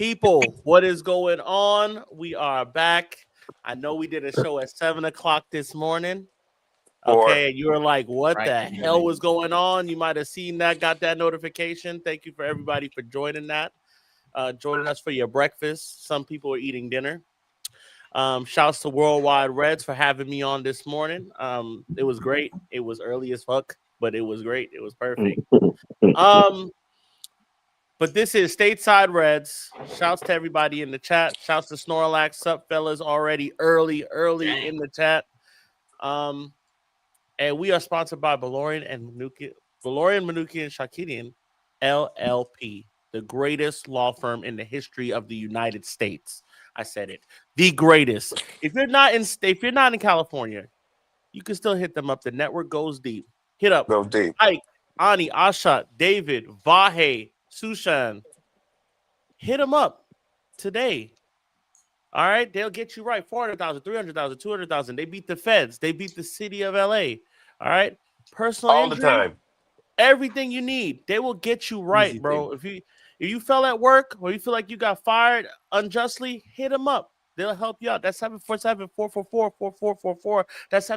People, what is going on? We are back. I know we did a show at 7:00 this morning. Okay, and you were like, what the hell was going on? You might have seen that, got that notification. Thank you for everybody for joining that. Joining us for your breakfast. Some people are eating dinner. Shouts to Worldwide Reds for having me on this morning. It was great. It was early as fuck, but it was great. It was perfect. But this is Stateside Reds. Shouts to everybody in the chat. Shouts to Snorlax. Sup, fellas, already early in the chat. And we are sponsored by Valorian Manukian Shakirian LLP, the greatest law firm in the history of the United States. I said it, the greatest. If you're not in California, you can still hit them up. The network goes deep. Hit up Go deep. Ike, Ani, Asha, David, Vahe, Sushan. Hit them up today. All right, they'll get you right. 400,000, 300,000, 200,000. They beat the feds. They beat the city of LA. All right, personal all injury, the time. Everything you need, they will get you right, bro. If you fell at work or you feel like you got fired unjustly, hit them up. They'll help you out. That's 747-444-4444. That's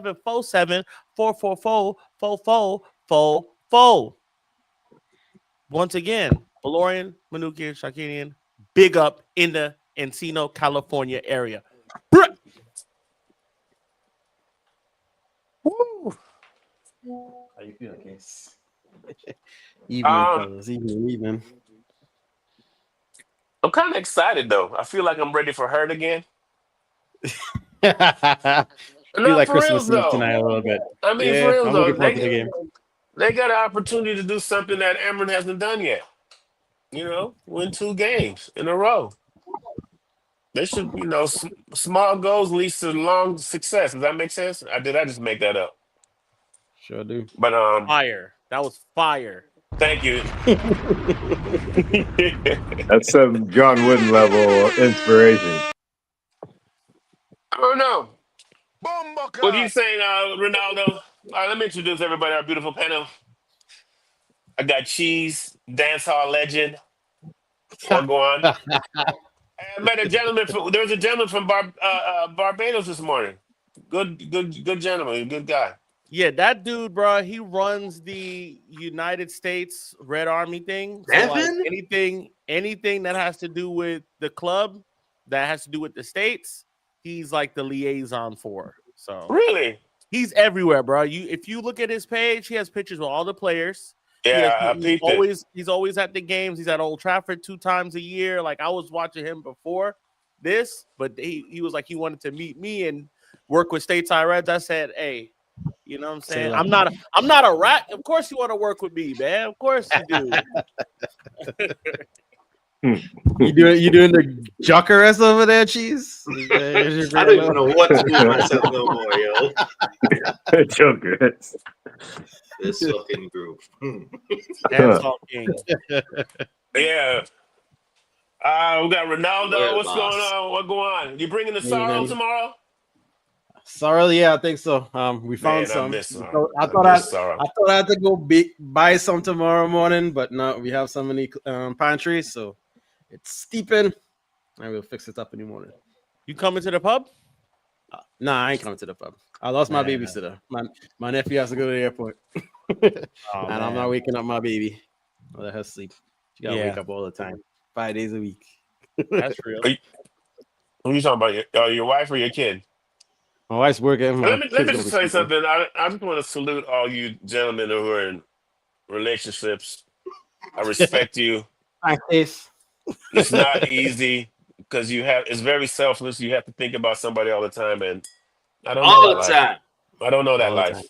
747-444-4444. Once again, Valorian, Manukian, Shakirian, big up in the Encino, California area. Woo. How you feeling, Case? Evening. I'm kind of excited though. I feel like I'm ready for Hurt again. Feel like for Christmas real, Eve tonight a little bit. I mean, for real I'm though, looking forward to the game. They got an opportunity to do something that Amron hasn't done yet. Win 2 games in a row. They should, small goals leads to long success. Does that make sense? Did I just make that up? Sure do. But fire. That was fire. Thank you. That's some John Wooden level inspiration. I don't know. What are you saying, Ronaldo? All right, let me introduce everybody, our beautiful panel. I got Cheese, dancehall legend. Wagwan. I met a gentleman. There was a gentleman from Barbados this morning. Good gentleman, good guy. Yeah, that dude, bro. He runs the United States Red Army thing. So like anything that has to do with the club, that has to do with the states, he's like the liaison for. So really, he's everywhere, bro. If you look at his page, he has pictures with all the players. Yeah, he's always at the games. He's at Old Trafford 2 times a year. Like I was watching him before this, but he was like he wanted to meet me and work with Stateside Reds. I said, hey, you know what I'm saying? I'm not a rat. Of course you want to work with me, man. Of course you do. You doing the Jokeress over there, Cheese? I don't even know what to do myself no more, yo. Jokeress. This fucking group. That's talking. Yeah. We got Ronaldo. What's going on? What going on? You bringing the sorrow tomorrow? Sorrow, yeah, I think so. We found some. I thought I had to go buy some tomorrow morning, but no, we have some in the pantry, so it's steeping. I will fix it up in the morning. You coming to the pub? Nah, I ain't coming to the pub. I lost my babysitter. My nephew has to go to the airport, and I'm not waking up my baby. I'll let her sleep. She gotta wake up all the time, 5 days a week. That's real. Who are you talking about? Your wife or your kid? My wife's working. Let me just say something. I just want to salute all you gentlemen who are in relationships. I respect you. Thanks. It's not easy because it's very selfless. You have to think about somebody all the time, and I don't know that life. I don't know that life.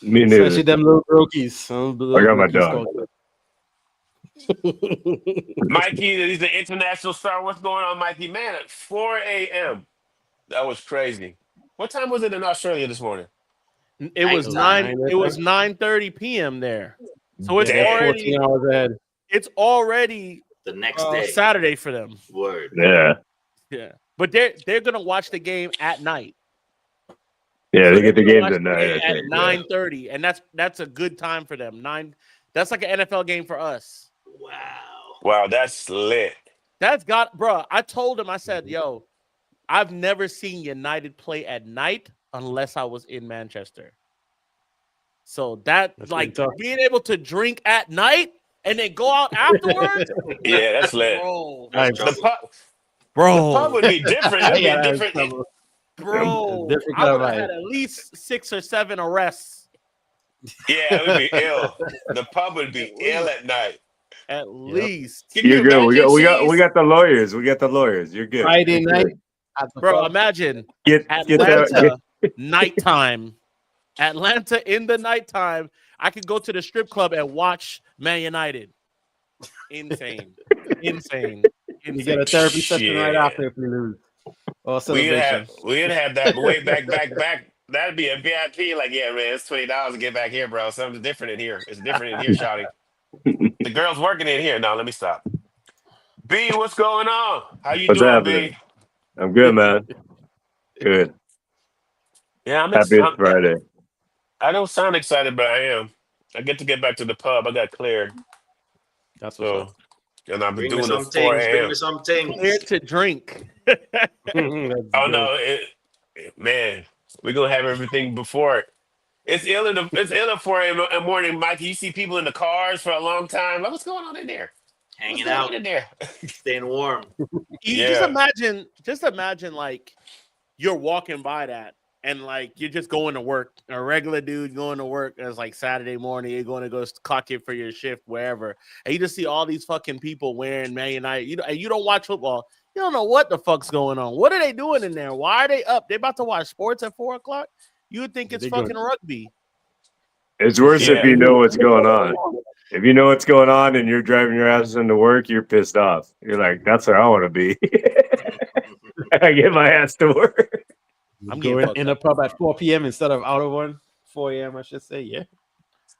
Me neither. Especially them little brokies. I got my dog. Mikey, he's the international star. What's going on, Mikey? Man, at 4 a.m. That was crazy. What time was it in Australia this morning? It was 9:30 p.m. there. So it's already 14 hours ahead. It's already the next day, Saturday for them. Word. Yeah. But they're gonna watch the game at night. Yeah, they get the games at night. At 9:30, and that's a good time for them. That's like an NFL game for us. Wow. Wow, that's lit. That's got, bro. I told him, I said, yo, I've never seen United play at night unless I was in Manchester. So that's like being able to drink at night and then go out afterwards. Yeah, that's lit. Bro, The pub would be different. It'd be different. Bro, I would have had at least 6 or 7 arrests. Yeah, it would be ill. The pub would be ill at night. At least. You're good. We got the lawyers. We got the lawyers. You're good. Friday night. Bro, imagine Atlanta nighttime. Atlanta in the nighttime. I could go to the strip club and watch Man United. Insane. Insane. You get a therapy session right after if we lose. We'd have that way back. That'd be a VIP. Like, yeah, man, it's $20 to get back here, bro. Something's different in here. It's different in here, shawty. The girl's working in here. No, let me stop. B, what's going on? How you doing, happening? B? I'm good, man. Good. Yeah, I'm happy it's Friday. I don't sound excited, but I am. I get back to the pub. I got cleared. That's what's up. And I've been doing this 4 a.m. Bring me some things. Cleared to drink. Oh no, man, we're gonna have everything before it. It's ill at 4 a.m. in the morning, Mike. You see people in the cars for a long time. Like, what's going on in there? Hanging out in there, staying warm. Just imagine, like you're walking by that, and like you're just going to work. A regular dude going to work. It's like Saturday morning. You're going to go clock in for your shift wherever, and you just see all these fucking people wearing Man United. And you don't watch football. You don't know what the fuck's going on. What are they doing in there? Why are they up? They about to watch sports at 4 o'clock? You would think it's fucking rugby. It's worse if you know what's going on. If you know what's going on and you're driving your ass into work, you're pissed off. You're like, that's where I want to be. I get my ass to work. I'm going in a pub at 4 p.m. instead of out of one. 4 a.m. I should say. Yeah.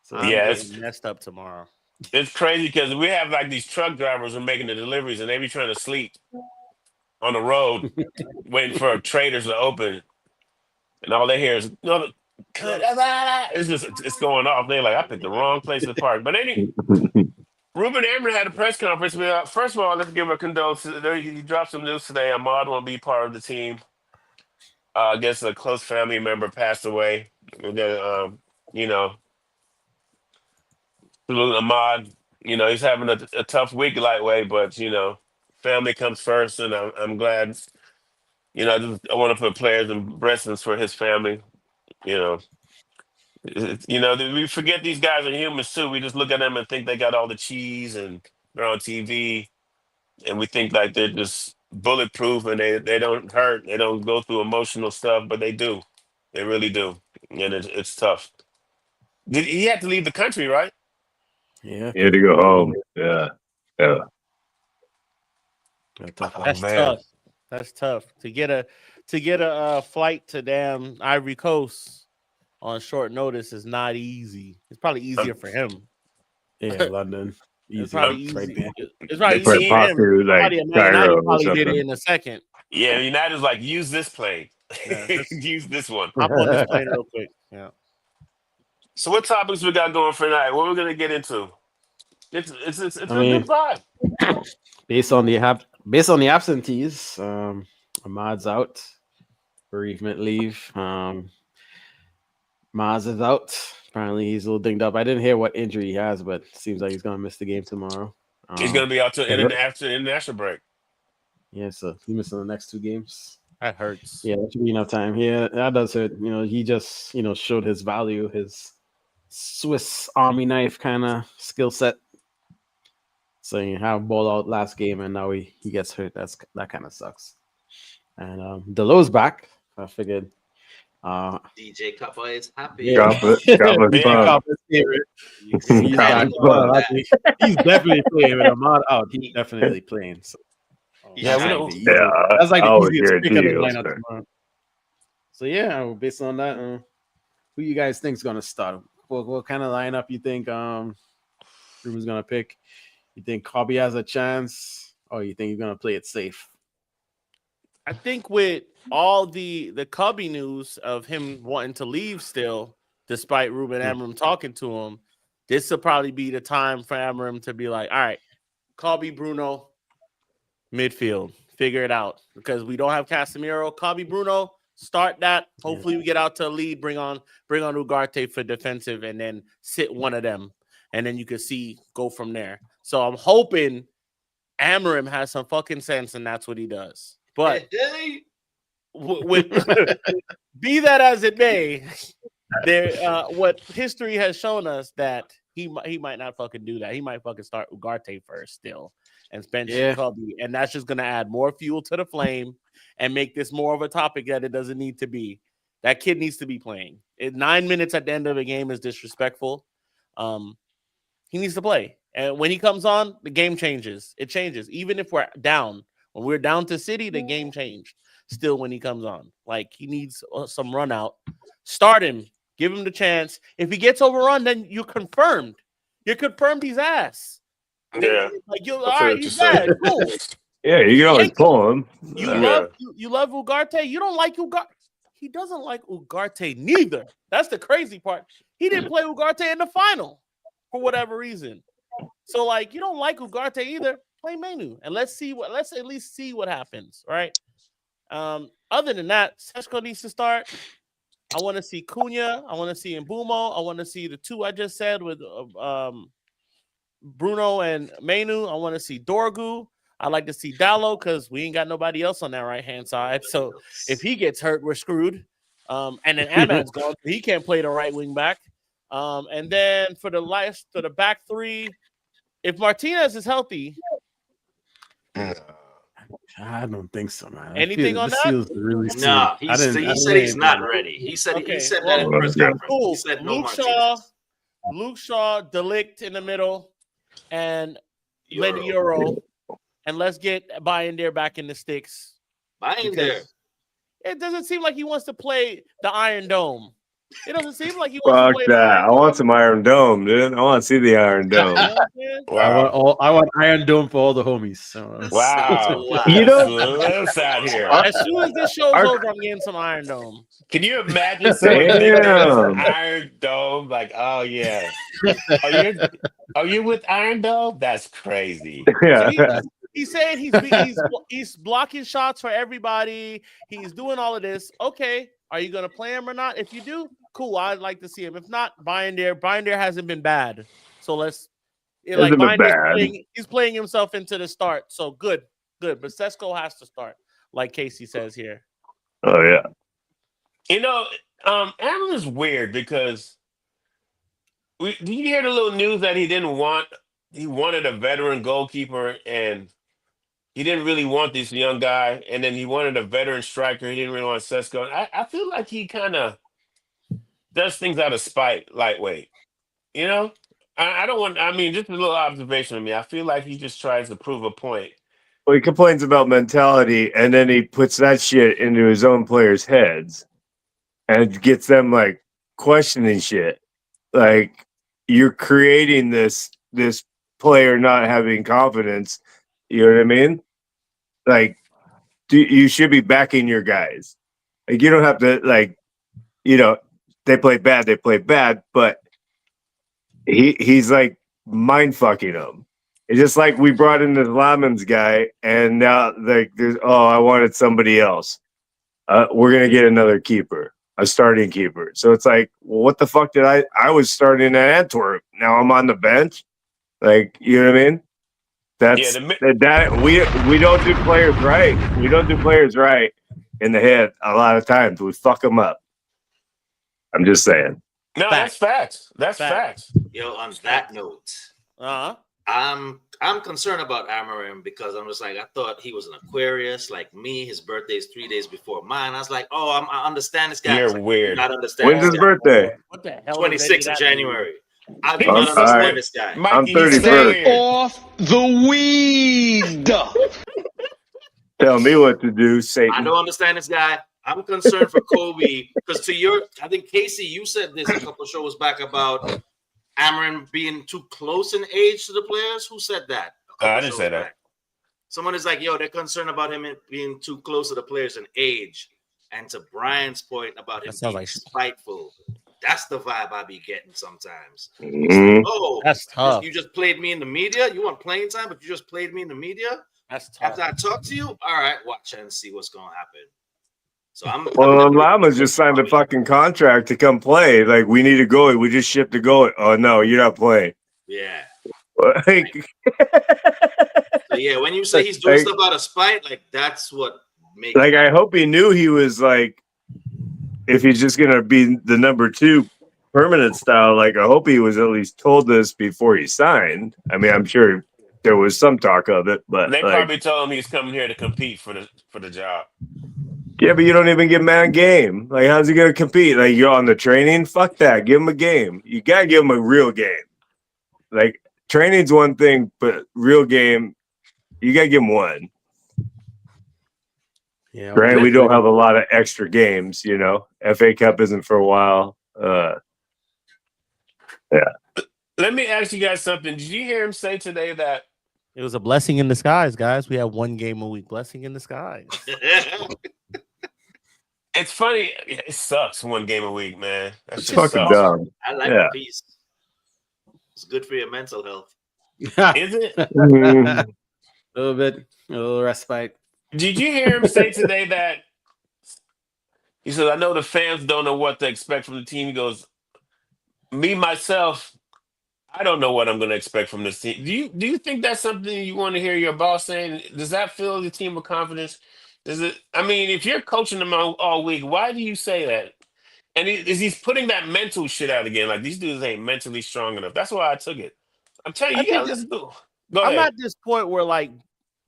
So I'm getting messed up tomorrow. It's crazy because we have like these truck drivers who are making the deliveries and they be trying to sleep on the road waiting for traders to open. And all they hear is, it's going off. They're like, I picked the wrong place to park. But anyway, Ruben Amron had a press conference. First of all, let's give a condolences. He dropped some news today. Ahmad won't be part of the team. I guess a close family member passed away. Salute Ahmad. He's having a tough week lightweight, but, family comes first. And I'm glad, I want to put players and blessings for his family. We forget these guys are humans too. We just look at them and think they got all the cheese and they're on TV, and we think like they're just bulletproof and they don't hurt, they don't go through emotional stuff, but they do. They really do, and it's tough. He had to leave the country, right? Yeah, he had to go home. Yeah. That's tough. That's tough to get a flight to damn Ivory Coast on short notice is not easy. It's probably easier for him. Yeah, London. It's probably easy. Right there. It's probably easy for him. Probably did it in a second. Yeah, United's like, use this plane. Yeah, use this one. Hop on this plane real quick. Yeah. So what topics we got going for tonight? What we're gonna get into? It's a good vibe. Based on the absentees, Ahmad's out, bereavement leave. Maz is out. Apparently, he's a little dinged up. I didn't hear what injury he has, but it seems like he's going to miss the game tomorrow. He's going to be out after international break. Yeah, so he's missing the next 2 games. That hurts. Yeah, that should be enough time. Yeah, that does hurt. He just, showed his value, his Swiss Army knife kind of skill set. So you have ball out last game, and now he gets hurt. That kind of sucks. And Delo's back. I figured. DJ Kappa is happy. Yeah. Kappa's favorite. He's definitely playing with Ahmad out. He's definitely playing. So. That's like the easiest pick of the lineup tomorrow. So yeah, based on that, who you guys think is gonna start? What kind of lineup you think Ruben's gonna pick? You think Kobe has a chance, or you think he's gonna play it safe? I think with all the Cubby news of him wanting to leave still, despite Ruben Amram talking to him, this will probably be the time for Amram to be like, all right, Cubby, Bruno, Midfield. Figure it out because we don't have Casemiro. Copy Bruno. Start that. Hopefully we get out to a lead. Bring on Ugarte for defensive, and then sit one of them, and then you can go from there. So I'm hoping Amorim has some fucking sense, and that's what he does. But with be that as it may, what history has shown us that he might not fucking do that. He might fucking start Ugarte first still and bench Cubby, and that's just gonna add more fuel to the flame and make this more of a topic that it doesn't need to be. That kid needs to be playing. 9 minutes at the end of the game is disrespectful. He needs to play, and when he comes on, the game changes. It changes, even if we're down. When we're down to City, the game changed. Still, when he comes on, like he needs some run out. Start him. Give him the chance. If he gets overrun, then you're confirmed. You're confirmed he's ass. Yeah. Like all right, he's bad. Cool. Yeah, you can always pull him. You love Ugarte. You don't like Ugarte. He doesn't like Ugarte neither. That's the crazy part. He didn't play Ugarte in the final for whatever reason. So like you don't like Ugarte either. Play Menu and let's at least see what happens, right? Other than that, Sesko needs to start. I want to see Cunha. I want to see Mbumo. I want to see the two I just said with Bruno and Menu. I want to see Dorgu. I like to see Dallo because we ain't got nobody else on that right-hand side. So if he gets hurt, we're screwed. And then Ahmad's gone. He can't play the right wing back. And then for the back three, if Martinez is healthy, I don't think so, man. Anything on that? Really no, he said he's not ready. He said that in the press conference. Cool. He said no Luke Shaw, Delict in the middle, and Lenny Euro. And let's get Bayern back in the sticks. Bayern. It doesn't seem like he wants to play the Iron Dome. It doesn't seem like he wants to play that. I want some Iron Dome, dude. I want to see the Iron Dome. Wow. I want Iron Dome for all the homies. So. Wow. You know, let's out here. As soon as this show's over, I'm getting some Iron Dome. Can you imagine saying Iron Dome? Like, oh yeah. Are you with Iron Dome? That's crazy. Yeah. So he's saying he's blocking shots for everybody. He's doing all of this. Okay. Are you going to play him or not? If you do, cool. I'd like to see him. If not, Bayern hasn't been bad. So he's playing himself into the start. So good. But Sesko has to start, like Casey says here. Oh, yeah. You know, Amorim is weird because did you hear the little news that he wanted a veteran goalkeeper and he didn't really want this young guy, and then he wanted a veteran striker. He didn't really want Sesko. I feel like he kind of does things out of spite, lightweight. You know? Just a little observation of me. I feel like he just tries to prove a point. Well, he complains about mentality, and then he puts that shit into his own players' heads and gets them, like, questioning shit. Like, you're creating this player not having confidence. You know what I mean? Like, you should be backing your guys. Like, you don't have to, like, they play bad, but he's like mind fucking them. It's just like we brought in this Lamans guy, and now I wanted somebody else. We're gonna get another keeper, a starting keeper. So it's like, well, what the fuck did I was starting at Antwerp. Now I'm on the bench. Like, you know what I mean? We don't do players right. We don't do players right in the head a lot of times. We fuck them up. I'm just saying. No, that's facts. That's facts. Yo, on that note, I'm concerned about Amorim because I'm just like, I thought he was an Aquarius like me. His birthday's 3 days before mine. I was like, I understand this guy. You're weird. Not understand. When's his birthday? What the hell? 26th of January. I do not understand this guy. I'm 31st. Off the weed. Tell me what to do, Satan. I don't understand this guy. I'm concerned for Kobe because I think Casey, you said this a couple of shows back about Amorim being too close in age to the players. Who said that? I didn't say that. Someone is like, they're concerned about him being too close to the players in age. And to Brian's point about him being spiteful, that's the vibe I be getting sometimes. Mm-hmm. Like, that's tough. You just played me in the media. You want playing time, but you just played me in the media. That's tough. After I talk to you, all right, watch and see what's gonna happen. So Lama's just signed a fucking contract to come play. Like, we need a goalie. We just shipped a goalie. Oh no, you're not playing. Yeah. Like, so yeah, when you say he's doing stuff out of spite, like that's what makes. Like, I hope he knew he was like, if he's just gonna be the number 2 permanent style. Like, I hope he was at least told this before he signed. I mean, I'm sure there was some talk of it, but they probably told him he's coming here to compete for the job. Yeah, but you don't even give him a game. Like, how's he gonna compete? Like, you're on the training? Fuck that. Give him a game. You gotta give him a real game. Like, training's one thing, but real game, you gotta give him one. Yeah. Granted, we don't have a lot of extra games, you know. FA Cup isn't for a while. Yeah. Let me ask you guys something. Did you hear him say today that it was a blessing in disguise, guys? We have 1 game a week. Blessing in disguise. It's funny. It sucks 1 game a week, man. That's fucking dumb. I like the peace. It's good for your mental health. Is it? A little bit, a little respite. Did you hear him say today that he said, I know the fans don't know what to expect from the team. He goes, me, myself, I don't know what I'm going to expect from this team. Do you think that's something you want to hear your boss saying? Does that fill the team with confidence? Does it? I mean, if you're coaching them all week, why do you say that? And he's putting that mental shit out again. Like, these dudes ain't mentally strong enough. That's why I took it. I'm telling you, you gotta listen to. Go ahead. I'm at this point where, like,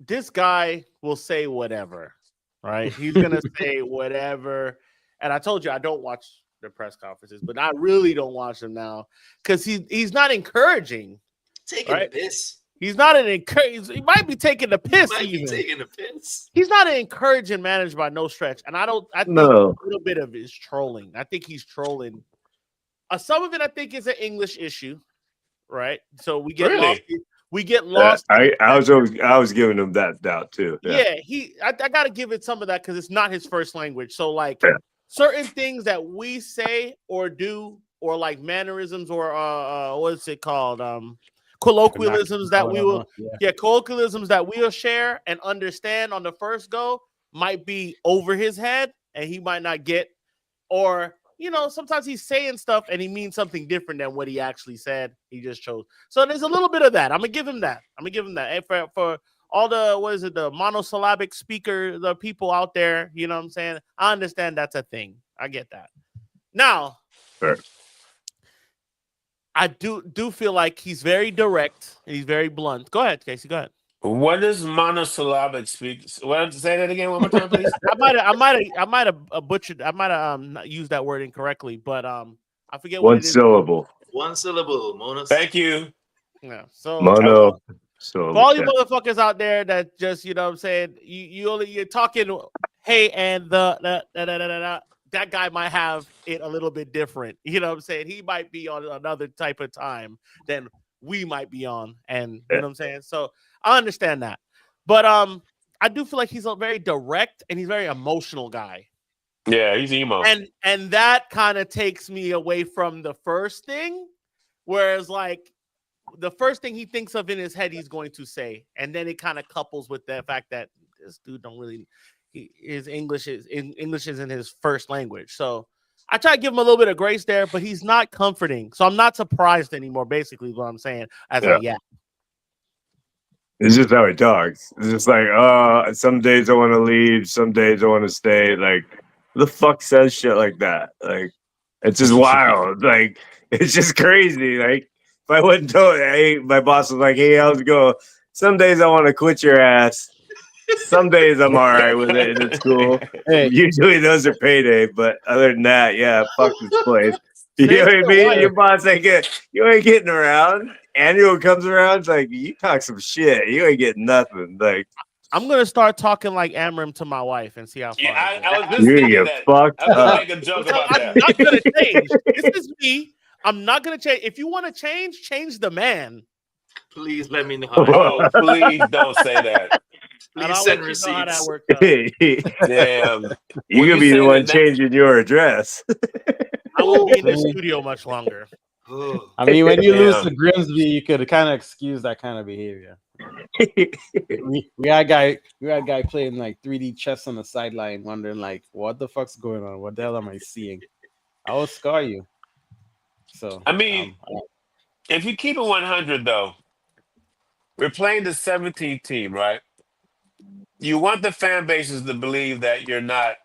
this guy will say whatever, right? He's gonna say whatever. And I told you I don't watch the press conferences, but I really don't watch them now because he's not encouraging. Taking the piss. He's not an encouraging. He might be taking the piss. He's not an encouraging manager by no stretch. And I think a little bit of it is trolling. I think he's trolling. Some of it I think is an English issue, right? So we get lost. We get lost. I was giving him that doubt too. Yeah, I got to give it some of that because it's not his first language. So like certain things that we say or do, or like mannerisms, or what's it called? Colloquialisms that we will, colloquialisms that we'll share and understand on the first go might be over his head and he might not get, or sometimes he's saying stuff and he means something different than what he actually said. He just chose. So there's a little bit of that. I'm gonna give him that. And for all the the monosyllabic speaker, the people out there, you know what I'm saying? I understand that's a thing. I get that. Now, I do feel like he's very direct and he's very blunt. Go ahead, Casey. Go ahead. What is monosyllabic speak? What, say that again one more time, please. I might have butchered. I might have not used that word incorrectly, but I forget what it is. One syllable. Mono. Thank you. Yeah. So mono. For all you motherfuckers out there that just what I'm saying, you're talking. Hey, and that guy might have it a little bit different. You know what I'm saying? He might be on another type of time than we might be on. And you know what I'm saying? So I understand that. But I do feel like he's a very direct and he's a very emotional guy. Yeah, he's emo. And that kind of takes me away from the first thing. Whereas like the first thing he thinks of in his head, he's going to say. And then it kind of couples with the fact that this dude don't really... his English isn't his first language, so I try to give him a little bit of grace there, but he's not comforting, so I'm not surprised anymore. Basically, what I'm saying, it's just how he talks. It's just like, some days I want to leave, some days I want to stay. Like, who the fuck says shit like that? Like, it's just wild. Like, it's just crazy. Like, if I wouldn't tell it, my boss was like, "Hey, how's it going? Some days I want to quit your ass. Some days I'm all right with it, and it's cool. Usually those are payday, but other than that, yeah, fuck this place." You know what I mean? Your boss you ain't getting around. Annual comes around, it's like, you talk some shit. You ain't getting nothing. Like, I'm gonna start talking like Amram to my wife and see how far. I was just thinking that. Fucked I was up. make a joke about that. I'm not gonna change. This is me. I'm not gonna change. If you want to change the man. Please let me know. Oh, please don't say that. Please send receipts. How that worked out. Damn. You could be the one changing your address. I won't be in this studio much longer. I mean, when you lose to Grimsby, you could kind of excuse that kind of behavior. we had a guy playing like 3D chess on the sideline, wondering like, what the fuck's going on? What the hell am I seeing? I will scar you. So I mean, if you keep it 100 though, we're playing the 17th team, right? You want the fan bases to believe that you're not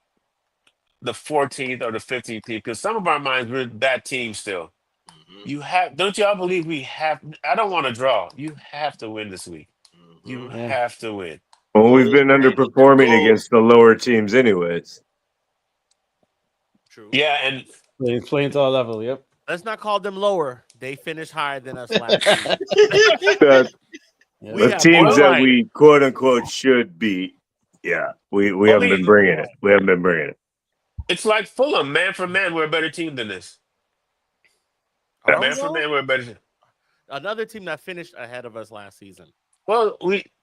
the 14th or the 15th team, because some of our minds we're that team still. You have, don't y'all believe we have? I don't want to draw. You have to win this week. You have to win. Well, we've been underperforming against the lower teams, anyways. True. Yeah, and playing to our level. Yep. Let's not call them lower. They finished higher than us last season. The teams that we quote unquote should beat. Yeah, we haven't been bringing it. We haven't been bringing it. It's like Fulham, man for man, we're a better team than this. Man for man, we're a better team. Another team that finished ahead of us last season. Well,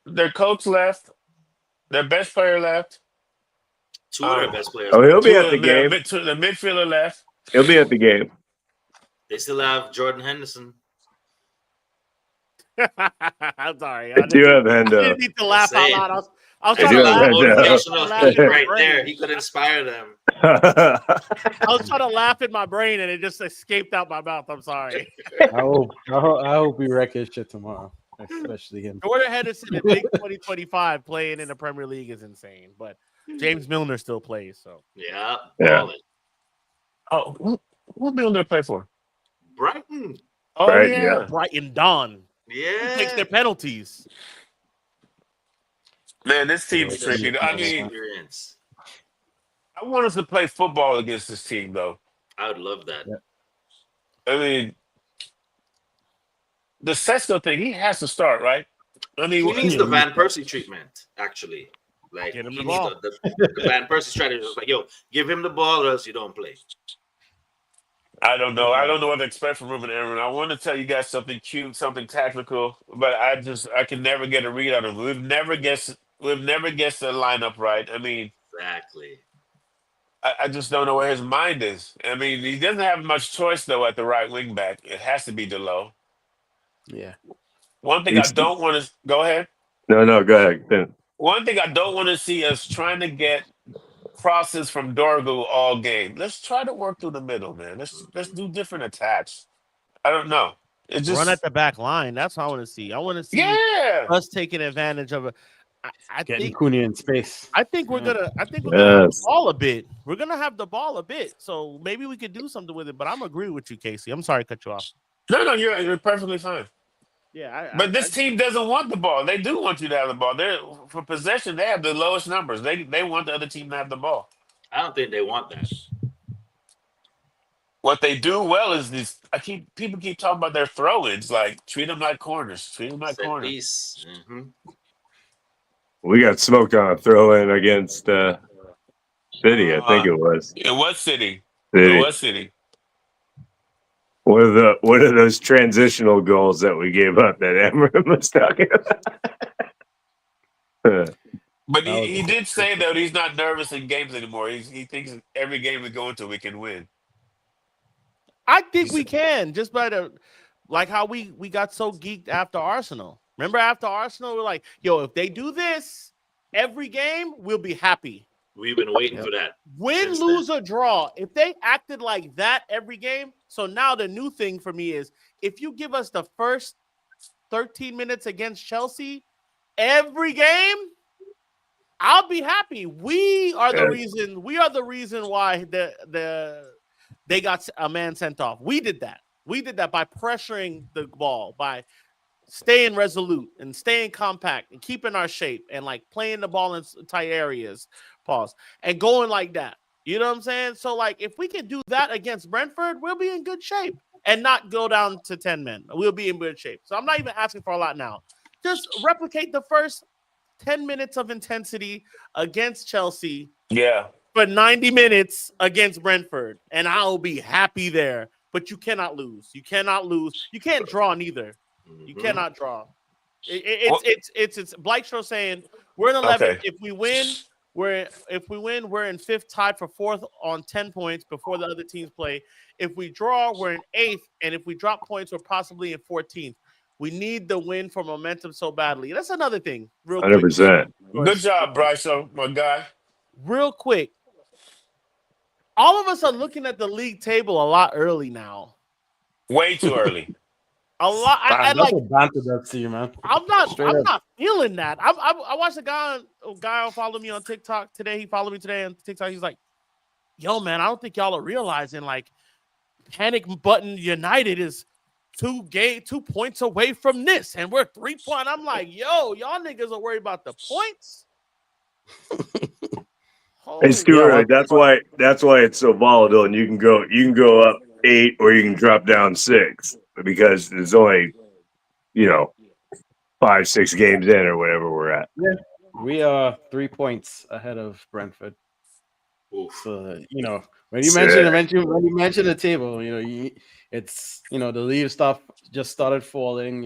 their coach left, their best player left. Two of their best players. Oh, he'll be at the game. The midfielder left. He'll be at the game. They still have Jordan Henderson. I'm sorry. I do have Hendo. I didn't need to laugh out loud. I was trying to laugh right there. He could inspire them. I was trying to laugh in my brain and it just escaped out my mouth. I'm sorry. I hope we wreck his shit tomorrow, especially him. Jordan Henderson in big 2025 playing in the Premier League is insane, but James Milner still plays. So yeah. Oh, what Milner play for? Brighton. Oh yeah, Brighton Dawn. Yeah, he takes their penalties. Man, this team's tricky. I mean, I want us to play football against this team, though. I would love that. Yeah. I mean, the Sesko thing, he has to start, right? I mean, he needs the Van Persie treatment, actually. Like, get him the ball. The Van Persie strategy is like, yo, give him the ball or else you don't play. I don't know. I don't know what to expect from Ruben Aaron. I want to tell you guys something cute, something tactical, but I can never get a read out of him. We've never guessed the lineup right. I mean, exactly. I just don't know where his mind is. I mean, he doesn't have much choice though at the right wing back. It has to be Delo. Yeah. One thing I don't want to go ahead. No, go ahead. One thing I don't want to see is trying to get crosses from Dorgu all game. Let's try to work through the middle, man. Let's do different attacks. I don't know. It just run at the back line. That's what I want to see. I want to see us taking advantage of it. I think Cunha in space. I think we're gonna have the ball a bit. We're gonna have the ball a bit. So maybe we could do something with it. But I'm agreeing with you, Casey. I'm sorry to cut you off. No, you're perfectly fine. Yeah, but this team doesn't want the ball. They do want you to have the ball. For possession, they have the lowest numbers. They want the other team to have the ball. I don't think they want that. What they do well is this. People keep talking about their throw-ins. Like, treat them like corners. Treat them like corners. Mm-hmm. We got smoked on a throw-in against City. I think it was. It was City. It was City. One of those transitional goals that we gave up that Amarim was talking about. But he did say, though, he's not nervous in games anymore. He thinks every game we go into, we can win. I think we can, just by how we got so geeked after Arsenal. Remember after Arsenal, we're like, yo, if they do this every game, we'll be happy. We've been waiting for that. Win, lose, or draw. If they acted like that every game, so now the new thing for me is if you give us the first 13 minutes against Chelsea every game, I'll be happy. We are the reason. We are the reason why they got a man sent off. We did that. We did that by pressuring the ball, by staying resolute and staying compact and keeping our shape and like playing the ball in tight areas, and going like that. You know what I'm saying? So like if we can do that against Brentford, we'll be in good shape and not go down to 10 men. We'll be in good shape. So I'm not even asking for a lot now. Just replicate the first 10 minutes of intensity against Chelsea. Yeah. For 90 minutes against Brentford, and I'll be happy there. But you cannot lose. You cannot lose. You can't draw neither. You cannot draw. It's Blake's saying we're in 11th. Okay. If we win, we're in 5th, tied for 4th on 10 points before the other teams play. If we draw, we're in 8th, and if we drop points, we're possibly in 14th. We need the win for momentum so badly. That's another thing. Real 100%. quick. Good job, Bryce, my guy. Real quick. All of us are looking at the league table a lot early now. Way too early. A lot. That's what banter does to you, man. I'm not feeling that. I watched a guy who followed me on TikTok today. He followed me today on TikTok. He's like, "Yo, man, I don't think y'all are realizing like Panic Button United is 2 points away from this, and we're 3 points." I'm like, "Yo, y'all niggas are worried about the points." It's too early. That's why it's so volatile, and you can go up 8 or you can drop down 6 because there's only 5-6 games in or whatever we're at. Yeah, we are 3 points ahead of Brentford. So when you mention the table, it's the leaves stuff just started falling.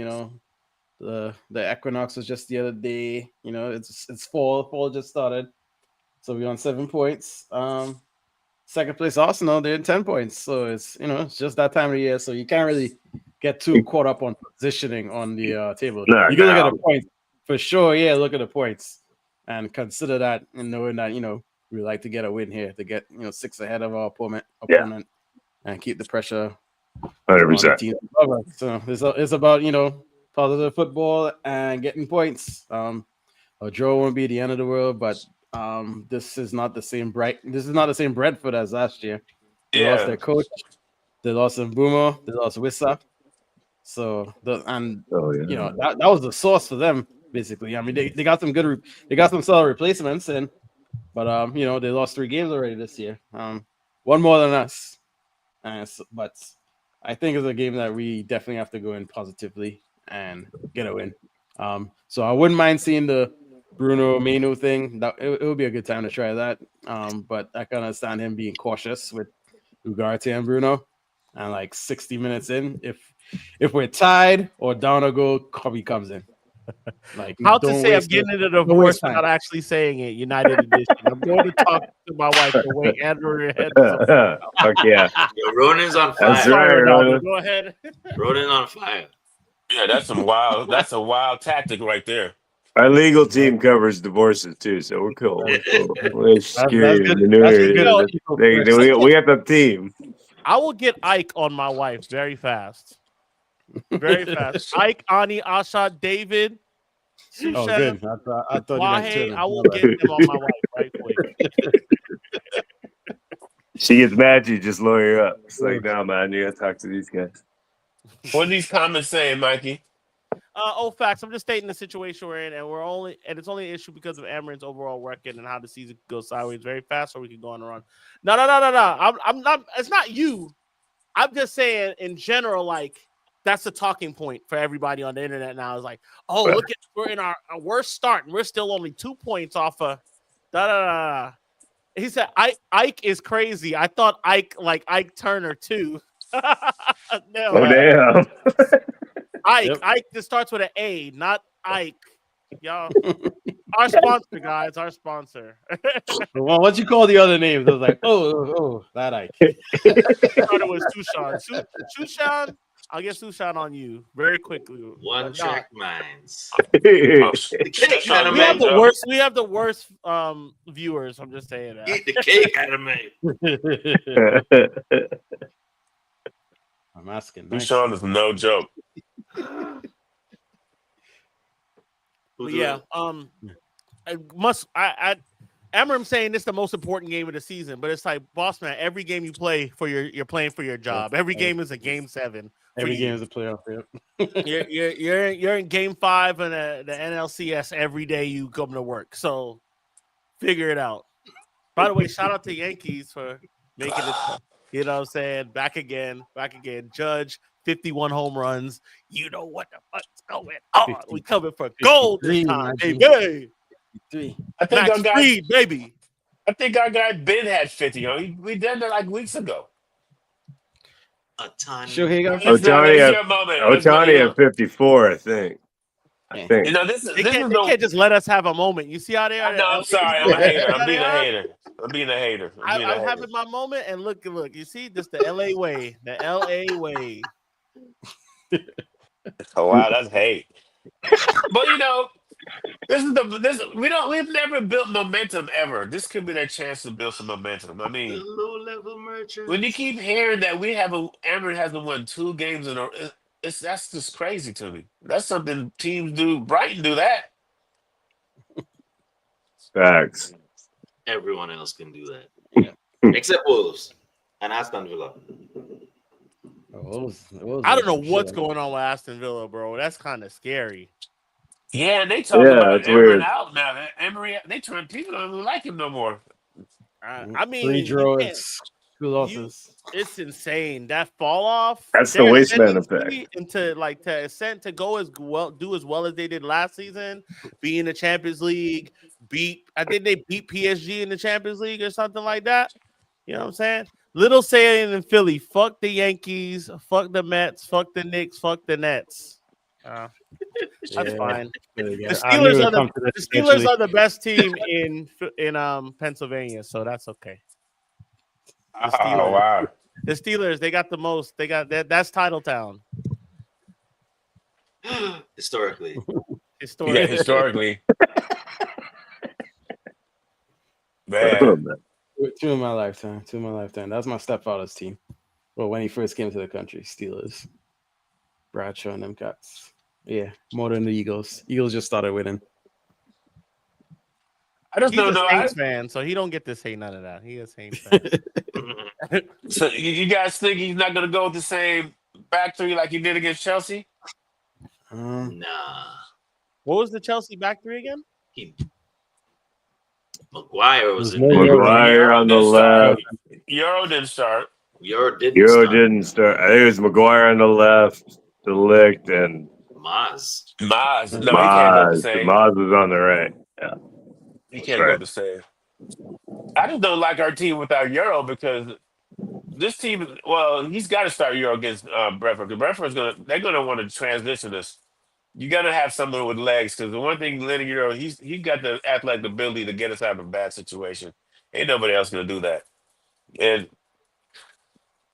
The equinox was just the other day. It's fall just started. So we're on 7 points. Second place Arsenal, they're in 10 points. So it's it's just that time of the year. So you can't really get too caught up on positioning on the table. You can look at the points for sure. Yeah, look at the points and consider that, and knowing that we like to get a win here to get 6 ahead of our opponent, and keep the pressure. 100%. So it's about positive football and getting points. A draw won't be the end of the world, but this is not the same Brentford as last year. They lost their coach. They lost Mbeumo. They lost Wissa. So that was the source for them basically. I mean, they got some solid replacements in, but they lost 3 games already this year. One more than us. But I think it's a game that we definitely have to go in positively and get a win. So I wouldn't mind seeing the Bruno Meno thing. That it would be a good time to try that. But I can understand him being cautious with Ugarte and Bruno. And like 60 minutes in, if we're tied or down a goal, Kobe comes in. Like, how to say I'm getting into the divorce without actually saying it. United Edition. I'm going to talk to my wife the way Andrew head. Fuck yeah. Ronan's on fire. That's right, Ronan. Go ahead. Ronan on fire. Yeah, that's a wild tactic right there. Our legal team covers divorces too, so we're cool. We're security. We got the team. I will get Ike on my wife very fast. Very fast. Ike, Ani, Asha, David, Sushan, good. I thought I will get them on my wife right quick. She gets mad, you just lawyer her up. It's like, no, man, you gotta talk to these guys. What are these comments saying, Mikey? Facts. I'm just stating the situation we're in, and it's only an issue because of Amarin's overall record and how the season goes sideways very fast, so we can go on a run. No. I'm not. It's not you. I'm just saying in general, like that's the talking point for everybody on the internet now. Is like, look at we're in our worst start, and we're still only 2 points off of. He said, Ike is crazy. I thought Ike like Ike Turner too. No. Oh damn. Ike just starts with an A, not Ike. Y'all, our sponsor, guys, our sponsor. Well, what you call the other names? I was like, that Ike. I thought it was Sushan. Sushan, I'll get Sushan on you very quickly. One track minds. We have the worst viewers. I'm just saying that. Eat the cake out of me. I'm asking. Sushan is no joke. Yeah, Amarim saying this is the most important game of the season, but it's like, boss man, every game you play you're playing for your job. Every game is a game 7. Every game is a playoff. Yep. you're in game 5 in the NLCS every day you come to work. So figure it out. By the way, shout out to Yankees for making it. You know what I'm saying? Back again. Judge, 51 home runs. You know what the fuck's going on. We coming for gold this time, baby. I think Max Fried, baby. I think our guy Ben had 50. We did that like weeks ago. Otani at 54, I think. You know, they can't just let us have a moment. You see how they are? No, I'm sorry. I'm a hater. I'm being a hater. I'm having my moment, and look. You see, this the LA way. The LA way. Oh, wow, that's hate. But we've never built momentum ever. This could be their chance to build some momentum. I mean, low-level when you merchants. keep hearing that Amarin hasn't won 2 games in a, that's just crazy to me. That's something teams do. Brighton do that. Facts. Everyone else can do that. Yeah. Except Wolves and Aston Villa. I don't know what's going on with Aston Villa, bro. That's kind of scary. Yeah, and they talk about that's Emery weird. out now. Emery, people don't even like him no more. I mean, 3 draws, 2 losses. It's insane. That fall off. That's the waste man effect. To ascend to go do as well as they did last season, be in the Champions League, I think they beat PSG in the Champions League or something like that. You know what I'm saying? Little saying in Philly, fuck the Yankees, fuck the Mets, fuck the Knicks, fuck the Nets. That's fine. The Steelers are the best team in Pennsylvania, so that's okay. The Steelers. Oh wow! The Steelers, they got the most. They got that's Titletown. Historically. Yeah, historically. Man. 2 in my lifetime. That's my stepfather's team. Well, when he first came to the country, Steelers. Bradshaw and them cats. Yeah, more than the Eagles. Eagles just started winning. I just don't know. He's a Saints fan, so he don't get to say none of that. He is Saints fan. So you guys think he's not going to go with the same back three like he did against Chelsea? Nah. What was the Chelsea back three again? Maguire was in Maguire on the left. Euro didn't start. Euro didn't start. I think it was Maguire on the left, De Ligt, and Maz. No, he can't go the same. Maz was on the right. Yeah. He can't go the same. I just don't like our team without Euro because this team, he's got to start Euro against Brentford because they're gonna want to transition us. You got to have someone with legs because the one thing Lenny Euro, he's got the athletic ability to get us out of a bad situation. Ain't nobody else gonna do that. And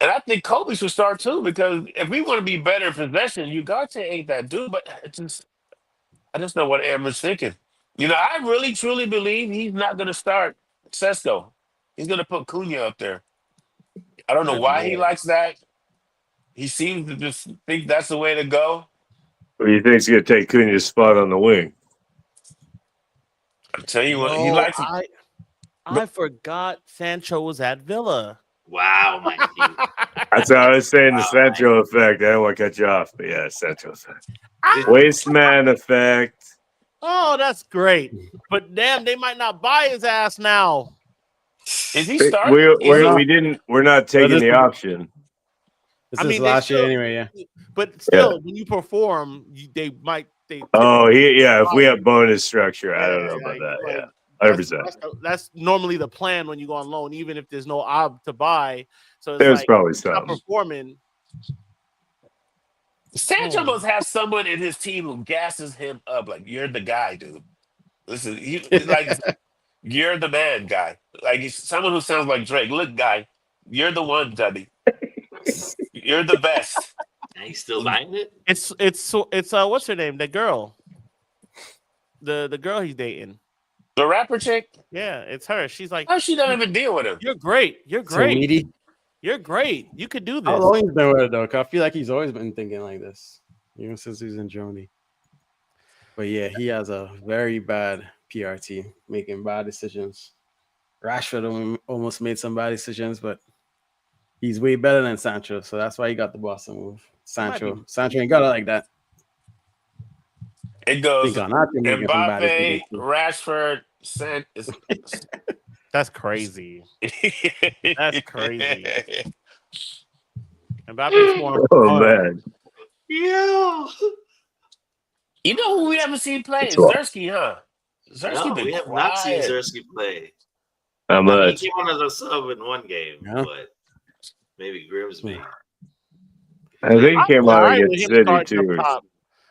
I think Kobe should start too because if we want to be better in possession, Ugarte ain't that dude. But I just know what Amber's thinking. I really truly believe he's not gonna start Sesko. He's gonna put Cunha up there. I don't know why he likes that. He seems to just think that's the way to go. What do you think he's going to take Cunha's spot on the wing? I'll tell you what, he likes it. I forgot Sancho was at Villa. Wow, Mikey. That's how I was saying the Sancho effect. I don't want to cut you off, but yeah, Sancho effect. Waste man effect. Oh, that's great. But damn, they might not buy his ass now. Is he starting? We're not taking the option. This is last year anyway, yeah. But still, when you perform, they might. If we have bonus structure, I don't know about that. Yeah, 100%. That's normally the plan when you go on loan, even if there's no ob to buy. So there's probably something. Not performing. Sancho must have someone in his team who gasses him up like, "You're the guy, dude. Listen, you're the man, guy. Like he's someone who sounds like Drake. Look, guy, you're the one, Duddy. You're the best." And he's still buying it. It's what's her name? The girl. The girl he's dating. The rapper chick? Yeah, it's her. She's like, oh, she doesn't even deal with him. You're great. You're great. You're great. You could do this. How long he's been with it though? I feel like he's always been thinking like this, even since he's in Germany. But yeah, he has a very bad PR team, making bad decisions. Rashford almost made some bad decisions, but he's way better than Sancho, so that's why he got the Boston move. Sancho ain't got it like that. It goes Mbappe, Rashford, That's crazy. That's crazy. Mbappe's more. Oh man. Yeah. You know who we haven't seen play? Zersky, huh? Zersky we have not seen Zersky play. How much? He came on as a sub in one game, but maybe Grimsby. I think he came on against City too.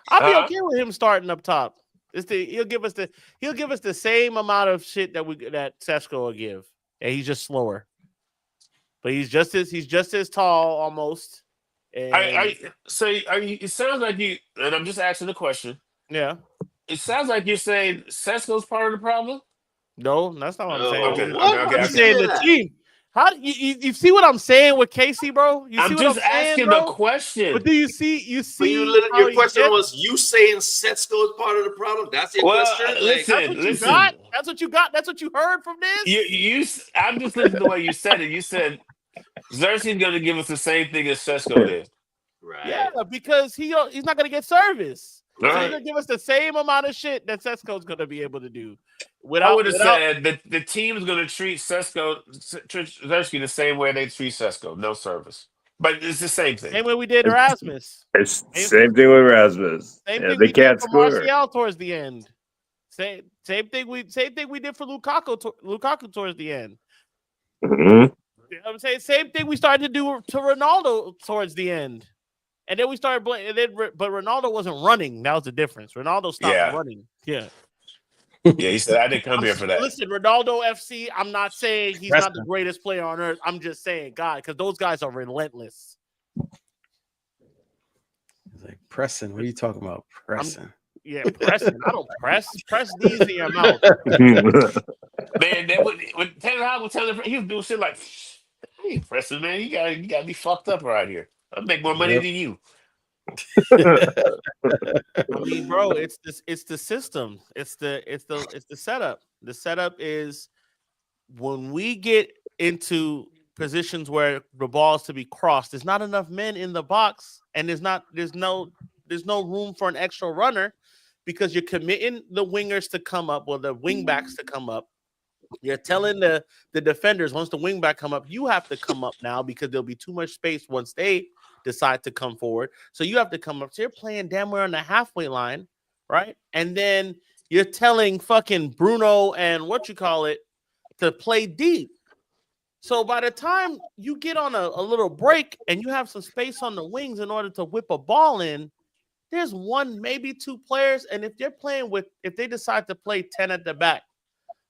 I'll be okay with him starting up top. He'll give us the same amount of shit that Sesko will give, and he's just slower. But he's just as tall almost. And it sounds like you, and I'm just asking the question. Yeah. It sounds like you're saying Sesko's part of the problem. No, that's not what I'm saying. Okay. I'm saying the team. How you see what I'm saying with Casey, bro? You see I'm just asking the question. But do you see? Your question was you saying Sesko is part of the problem? That's your question. Listen. That's what you got. That's what you heard from this. I'm just listening to the way you said it. You said Xerxes going to give us the same thing as Sesko did. Right. Yeah, because he's not going to get service. Right. So he's going to give us the same amount of shit that Sesko's going to be able to do. I would have said that the team's going to treat Xerxes the same way they treat Sesko. No service. But it's the same thing. Same way we did Erasmus. It's same thing with Erasmus. Same thing they we can't did for score. Martial towards the end. Same thing we did for Lukaku towards the end. Mm-hmm. I'm saying same thing we started to do to Ronaldo towards the end, and then we started blaming. But Ronaldo wasn't running. That was the difference. Ronaldo stopped running. Yeah. Yeah, he said I didn't come here for that. Listen, Ronaldo FC. I'm not saying he's not the greatest player on earth. I'm just saying, God, because those guys are relentless. He's like pressing. What are you talking about? Pressing. Pressing. I don't press. Press these in your mouth. Man, when Taylor Hogg was telling him, he was doing shit like, I ain't pressing, man. You gotta be fucked up right here. I'll make more money than you. I mean, bro, it's the system. It's the setup. The setup is when we get into positions where the ball's to be crossed, there's not enough men in the box, and there's no room for an extra runner because you're committing the wingers to come up or the wingbacks to come up. You're telling the defenders once the wingback come up, you have to come up now because there'll be too much space once they decide to come forward. So you have to come up. So you're playing damn near on the halfway line, right? And then you're telling fucking Bruno and to play deep. So by the time you get on a little break and you have some space on the wings in order to whip a ball in, there's one, maybe two players. And if they decide to play 10 at the back,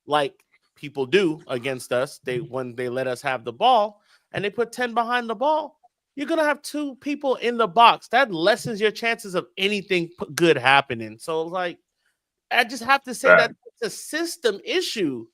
like people do against us, when they let us have the ball and they put 10 behind the ball, you're going to have two people in the box. That lessens your chances of anything good happening. So, like, I just have to say that it's a system issue.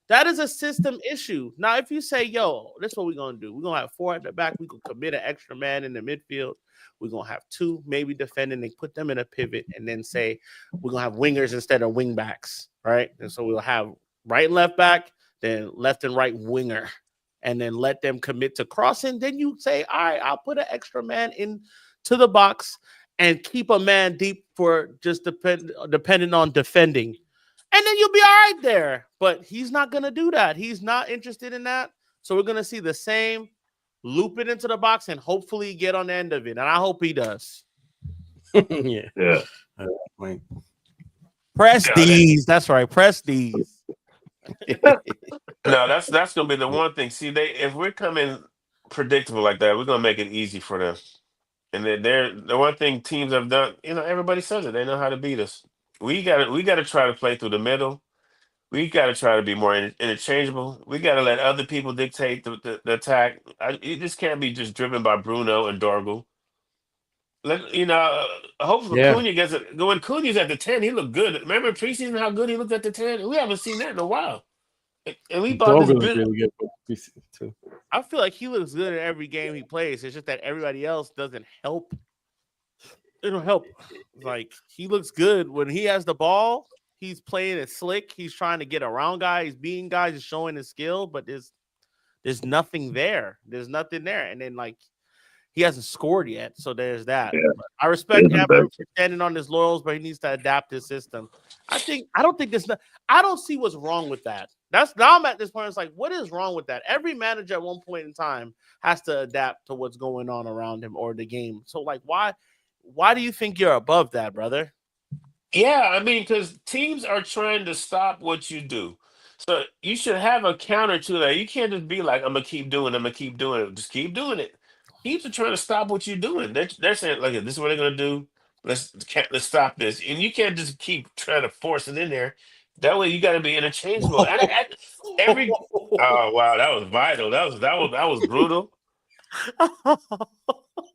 That is a system issue. Now, if you say, yo, this is what we're going to do. We're going to have 4 at the back. We're going to commit an extra man in the midfield. We're going to have 2 maybe defending and put them in a pivot and then say we're going to have wingers instead of wing backs, right? And so we'll have right and left back, then left and right winger, and then let them commit to crossing. Then you say, all right, I'll put an extra man into the box and keep a man deep for just depending on defending. And then you'll be all right there. But he's not going to do that. He's not interested in that. So we're going to see the same, loop it into the box, and hopefully get on the end of it. And I hope he does. Yeah. Press these. That's right. Press these. No, that's gonna be the one thing. See, if we're coming predictable like that, we're gonna make it easy for them. And then the one thing teams have done, everybody says it. They know how to beat us. We gotta try to play through the middle. We gotta try to be more interchangeable. We gotta let other people dictate the attack. It just can't be just driven by Bruno and Dorgu. Hopefully Cunha gets it. When Cunha's at the 10, he looked good. Remember preseason how good he looked at the 10? We haven't seen that in a while. And we bought this really good too. I feel like he looks good in every game he plays. It's just that everybody else doesn't help. It don't help. Like, he looks good when he has the ball. He's playing it slick. He's trying to get around guys. He's beating guys. He's showing his skill. But there's nothing there. There's nothing there. And then, like, he hasn't scored yet, so there's that. Yeah. I respect him for standing on his laurels, but he needs to adapt his system. I don't see what's wrong with that. Now I'm at this point. It's like, what is wrong with that? Every manager at one point in time has to adapt to what's going on around him or the game. So, like, why do you think you're above that, brother? Yeah, I mean, because teams are trying to stop what you do. So you should have a counter to that. You can't just be like, I'm gonna keep doing it. Just keep doing it. Teams are trying to stop what you're doing. They're saying, like, this is what they're gonna do. Let's stop this. And you can't just keep trying to force it in there. That way, you got to be interchangeable. Oh wow, that was vital. That was brutal.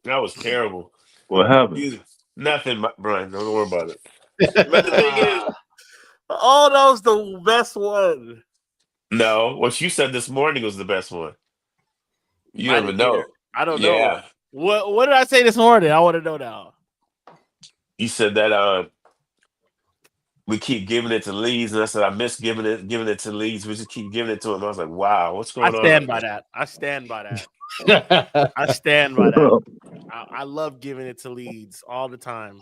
That was terrible. What happened? Nothing, Brian. Don't worry about it. But the thing is, that was the best one. no, what you said this morning was the best one. You don't even know. I don't know. What did I say this morning? I want to know now. You said that we keep giving it to Leeds, and I said I miss giving it to Leeds. We just keep giving it to him. I was like, wow, what's going on? I stand by that. I stand by that. I love giving it to Leeds all the time.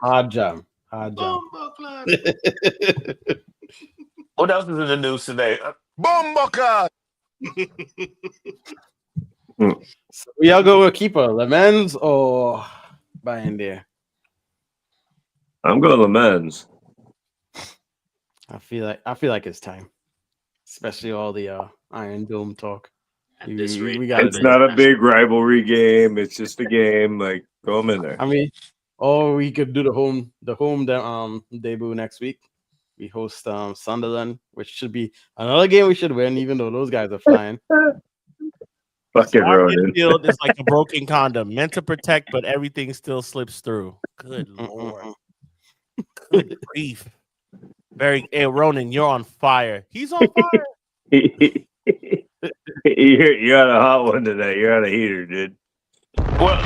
Hard job. What else is in the news today? Bomboka. So y'all go with keeper Lemens or buying there? I'm going Lemens. I feel like it's time, especially all the Iron Dome talk. It's not a big rivalry game. It's just a game. Like, throw them in there. I mean, we could do the home debut next week. We host Sunderland, which should be another game we should win, even though those guys are flying. Fucking Ronan. Midfield is like a broken condom, meant to protect, but everything still slips through. Good Lord. Good grief. Hey, Ronan, you're on fire. He's on fire. You're on a hot one today. You're on a heater, dude. Well,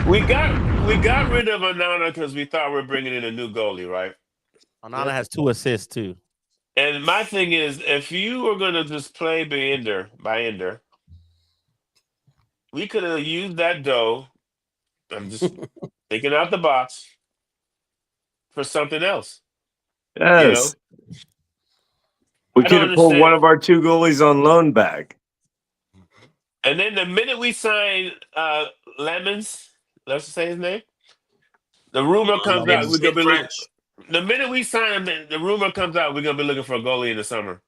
we got rid of Onana because we thought we were bringing in a new goalie, right? Onana has 2 assists too. And my thing is, if you were going to just play by Ender, we could have used that dough. I'm just thinking out the box for something else. Yes. You know? We could have pulled one of our 2 goalies on loan back. And then the minute we signed Lemons, let's say his name, the rumor comes out we're gonna be looking. The minute we sign him, the rumor comes out we're gonna be looking for a goalie in the summer.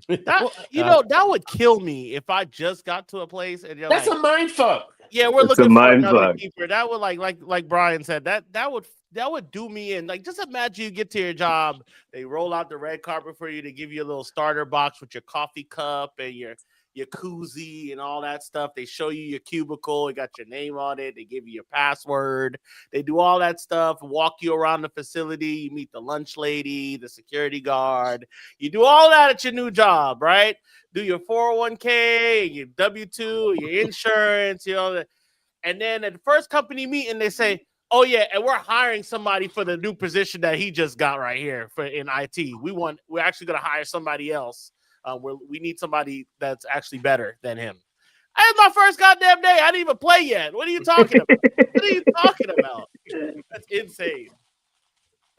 That would kill me if I just got to a place and you're that's a mind fuck. Yeah, we're looking for another keeper. That would like Brian said, that would do me in. Like, just imagine you get to your job, they roll out the red carpet for you to give you a little starter box with your coffee cup and your koozie and all that stuff. They show you your cubicle, it got your name on it, they give you your password, they do all that stuff, walk you around the facility, you meet the lunch lady, the security guard, you do all that at your new job, right? Do your 401k, your W-2, your insurance, and then at the first company meeting they say, oh yeah, and we're hiring somebody for the new position that he just got right here in IT. We're actually going to hire somebody else. We need somebody that's actually better than him. That's my first goddamn day. I didn't even play yet. What are you talking about? That's insane.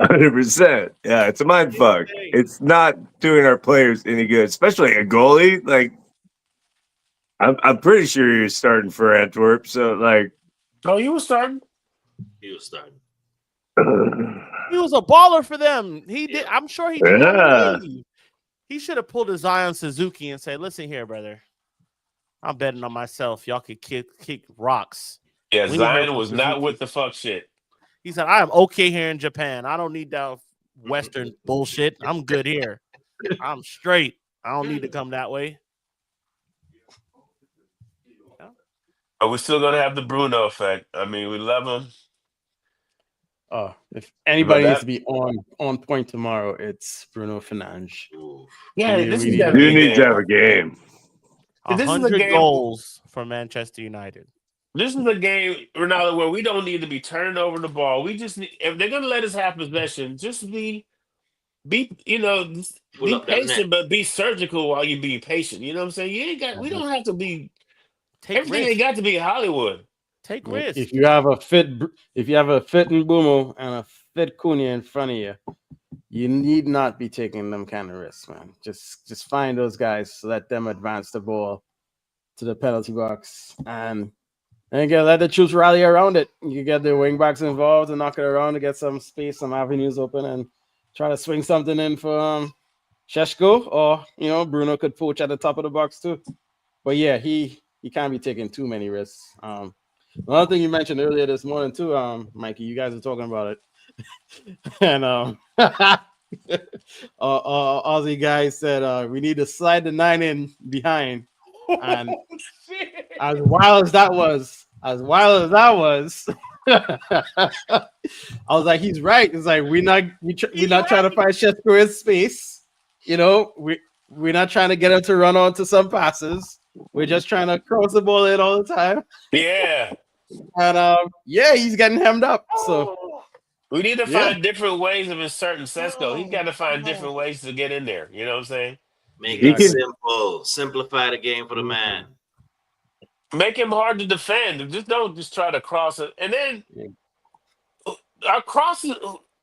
100%. Yeah, it's a mind fuck. It's not doing our players any good, especially a goalie. Like, I'm pretty sure you're starting for Antwerp. So, like, oh, you were starting. He was starting. He was a baller for them. He did. I'm sure he did. Yeah. He should have pulled a Zion Suzuki and said, "Listen here, brother. I'm betting on myself. Y'all could kick rocks." Yeah, Zion was not with the fuck shit. He said, "I am okay here in Japan. I don't need that Western bullshit. I'm good here. I'm straight. I don't need to come that way." Yeah. Are we still gonna have the Bruno effect? I mean, we love him. If anybody needs to be on point tomorrow, it's Bruno Fernandes. Yeah, you need to have a game. 100 goals for Manchester United. This is a game, Ronaldo, where we don't need to be turning over the ball. We just need, if they're gonna let us have possession, just be patient, but be surgical while you be patient. You know what I'm saying? We don't have to be. Everything ain't got to be Hollywood. Take risks. If you have a fit Mbumo and a fit Cunha in front of you, you need not be taking them kind of risks, man. Just find those guys, let them advance the ball to the penalty box, and again, let the troops rally around it. You can get the wing backs involved and knock it around to get some space, some avenues open, and try to swing something in for Šeško, or Bruno could poach at the top of the box too. But yeah, he can't be taking too many risks. Another thing you mentioned earlier this morning too, Mikey, you guys were talking about it, and Aussie guy said we need to slide the 9 in behind, and as wild as that was, I was like, he's right. It's like we're not trying to find Sheshko in space. We're not trying to get him to run onto some passes. We're just trying to cross the ball in all the time. Yeah. And he's getting hemmed up. So we need to find different ways of inserting Sesko. He's got to find different ways to get in there. You know what I'm saying? Make it simple. Simplify the game for the man. Make him hard to defend. Just try to cross it. And then our crosses,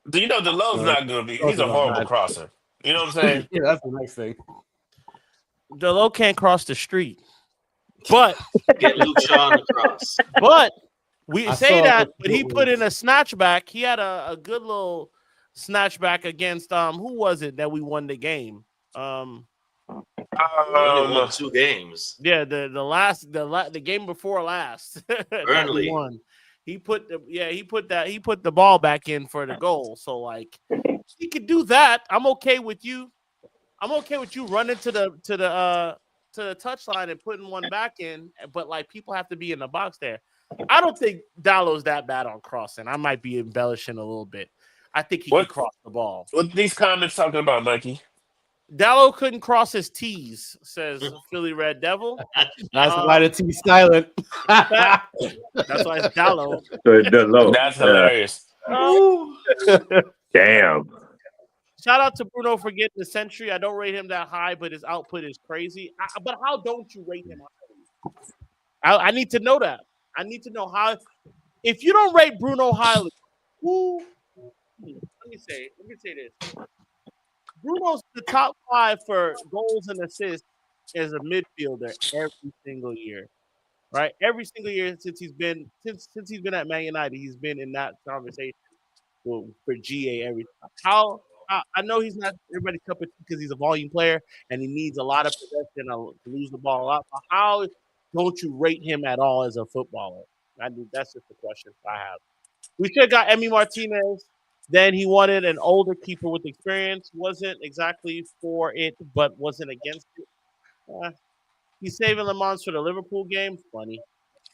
the low's not going to be. He's a horrible crosser. You know what I'm saying? Yeah, that's the next thing. The low can't cross the street. But get Luke Shaw on the cross. But we say that, but he put in a snatchback. He had a good little snatchback against who was it that we won the game? We only won 2 games. Yeah, the game before last. Burnley won. He put the ball back in for the goal. So like he could do that. I'm okay with you. I'm okay with you running to the touchline and putting one back in, but like people have to be in the box there. I don't think Dallow's that bad on crossing. I might be embellishing a little bit. I think he can cross the ball. What these comments talking about, Mikey? Dallow couldn't cross his T's, says Philly Red Devil. That's why the T's silent. That's why it's Dallow. That's hilarious. Damn. Shout out to Bruno for getting the century. I don't rate him that high, but his output is crazy. But how don't you rate him highly? I need to know that. I need to know how. If you don't rate Bruno highly, who? Let me say this. Bruno's the top 5 for goals and assists as a midfielder every single year, right? Every single year since he's been at Man United, he's been in that conversation for GA every time. How? I know he's not everybody's cup of tea because he's a volume player and he needs a lot of possession to lose the ball a lot. But how don't you rate him at all as a footballer? That's just the question I have. We should have got Emi Martinez. Then he wanted an older keeper with experience. Wasn't exactly for it, but wasn't against it. He's saving Le Mans for the Liverpool game. Funny.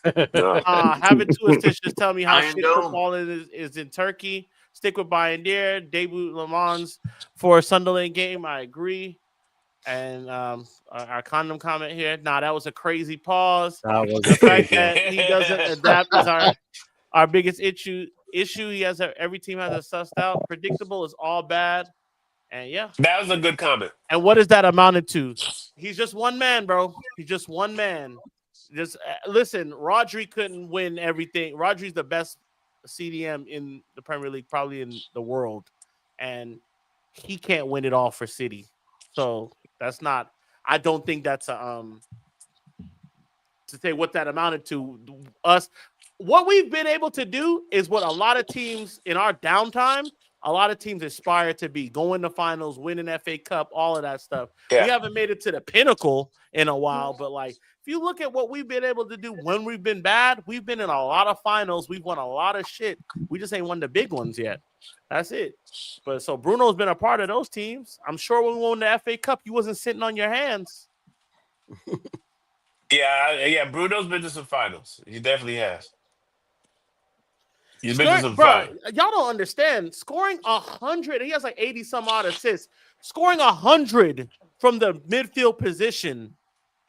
Having 2 assists just tell me how shit football is in Turkey. Stick with Bayern debut Le Mans for a Sunderland game. I agree. And our condom comment here. That was a crazy pause. The fact that he doesn't adapt is our biggest issue. He has every team has it sussed out. Predictable is all bad. And yeah. That was a good comment. And what is that amounted to? He's just one man, bro. He's just one man. Just listen, Rodri couldn't win everything. Rodri's the best CDM in the Premier League, probably in the world, and he can't win it all for City. So that's not. I don't think that's to say what that amounted to. Us, what we've been able to do is what a lot of teams in our downtime, a lot of teams aspire to be: going to finals, winning FA Cup, all of that stuff. Yeah. We haven't made it to the pinnacle in a while, but like. If you look at what we've been able to do when we've been bad, we've been in a lot of finals. We've won a lot of shit. We just ain't won the big ones yet. That's it. But so Bruno's been a part of those teams. I'm sure when we won the FA Cup, you wasn't sitting on your hands. Yeah. Bruno's been to some finals. He definitely has. He's been to some finals. Y'all don't understand. Scoring 100, he has like 80 some odd assists. Scoring 100 from the midfield position.